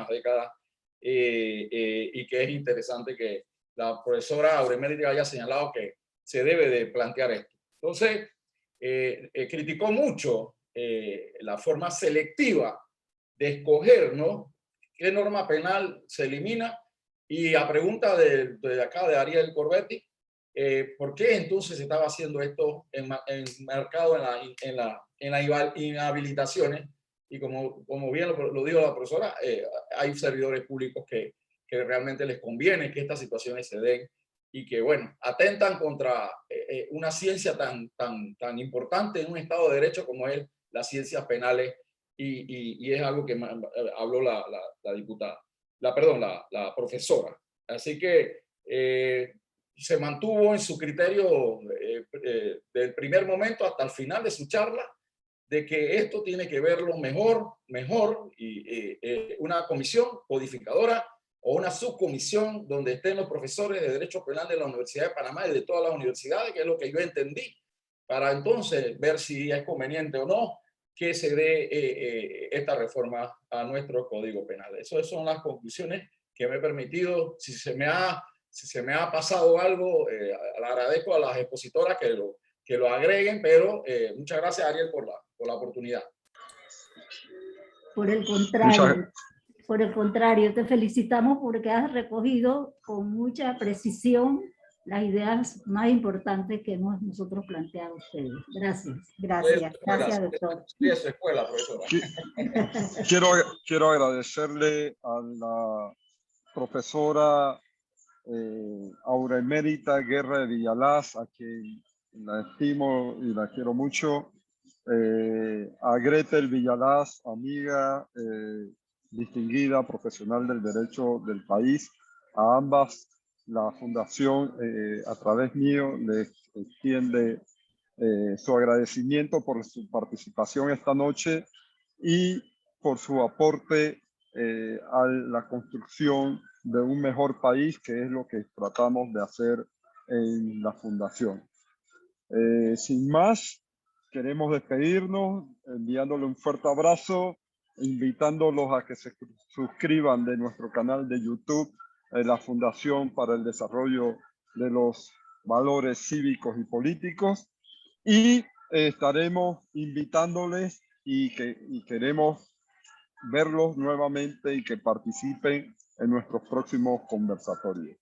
décadas, y que es interesante que la profesora Auremérita haya señalado que se debe de plantear esto. Entonces, criticó mucho la forma selectiva de escoger, ¿no?, qué norma penal se elimina Y a pregunta de acá, de Ariel Corbetti, ¿por qué entonces se estaba haciendo esto enmarcado en las inhabilitaciones? Y como bien lo dijo la profesora, hay servidores públicos que realmente les conviene que estas situaciones se den y que, bueno, atentan contra una ciencia tan importante en un Estado de Derecho como es las ciencias penales, y es algo que habló la diputada, la profesora. Así que se mantuvo en su criterio del primer momento hasta el final de su charla, de que esto tiene que verlo mejor, y una comisión codificadora o una subcomisión donde estén los profesores de Derecho Penal de la Universidad de Panamá y de todas las universidades, que es lo que yo entendí, para entonces ver si es conveniente o no que se dé esta reforma a nuestro Código Penal. Esas son las conclusiones que me he permitido. Si se me ha pasado algo, le agradezco a las expositoras que lo agreguen, pero muchas gracias, Ariel, por la oportunidad. Por el contrario, te felicitamos porque has recogido con mucha precisión las ideas más importantes que hemos nosotros planteado a ustedes. Gracias. Gracias, doctor. Sí, es escuela, profesora. Quiero agradecerle a la profesora Auremérita Guerra de Villalaz, a quien la estimo y la quiero mucho, a Gretel Villalaz, amiga distinguida, profesional del derecho del país. A ambas la fundación, a través mío, les extiende su agradecimiento por su participación esta noche y por su aporte a la construcción de un mejor país, que es lo que tratamos de hacer en la fundación. Sin más, queremos despedirnos enviándole un fuerte abrazo, invitándolos a que se suscriban de nuestro canal de YouTube, la Fundación para el Desarrollo de los Valores Cívicos y Políticos, y estaremos invitándoles y queremos verlos nuevamente y que participen en nuestros próximos conversatorios.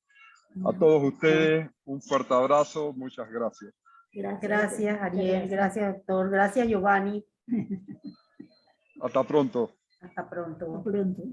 A todos ustedes, un fuerte abrazo, muchas gracias. Gracias, Ariel, gracias, doctor, gracias, Giovanni. Hasta pronto. Hasta pronto. Hasta pronto.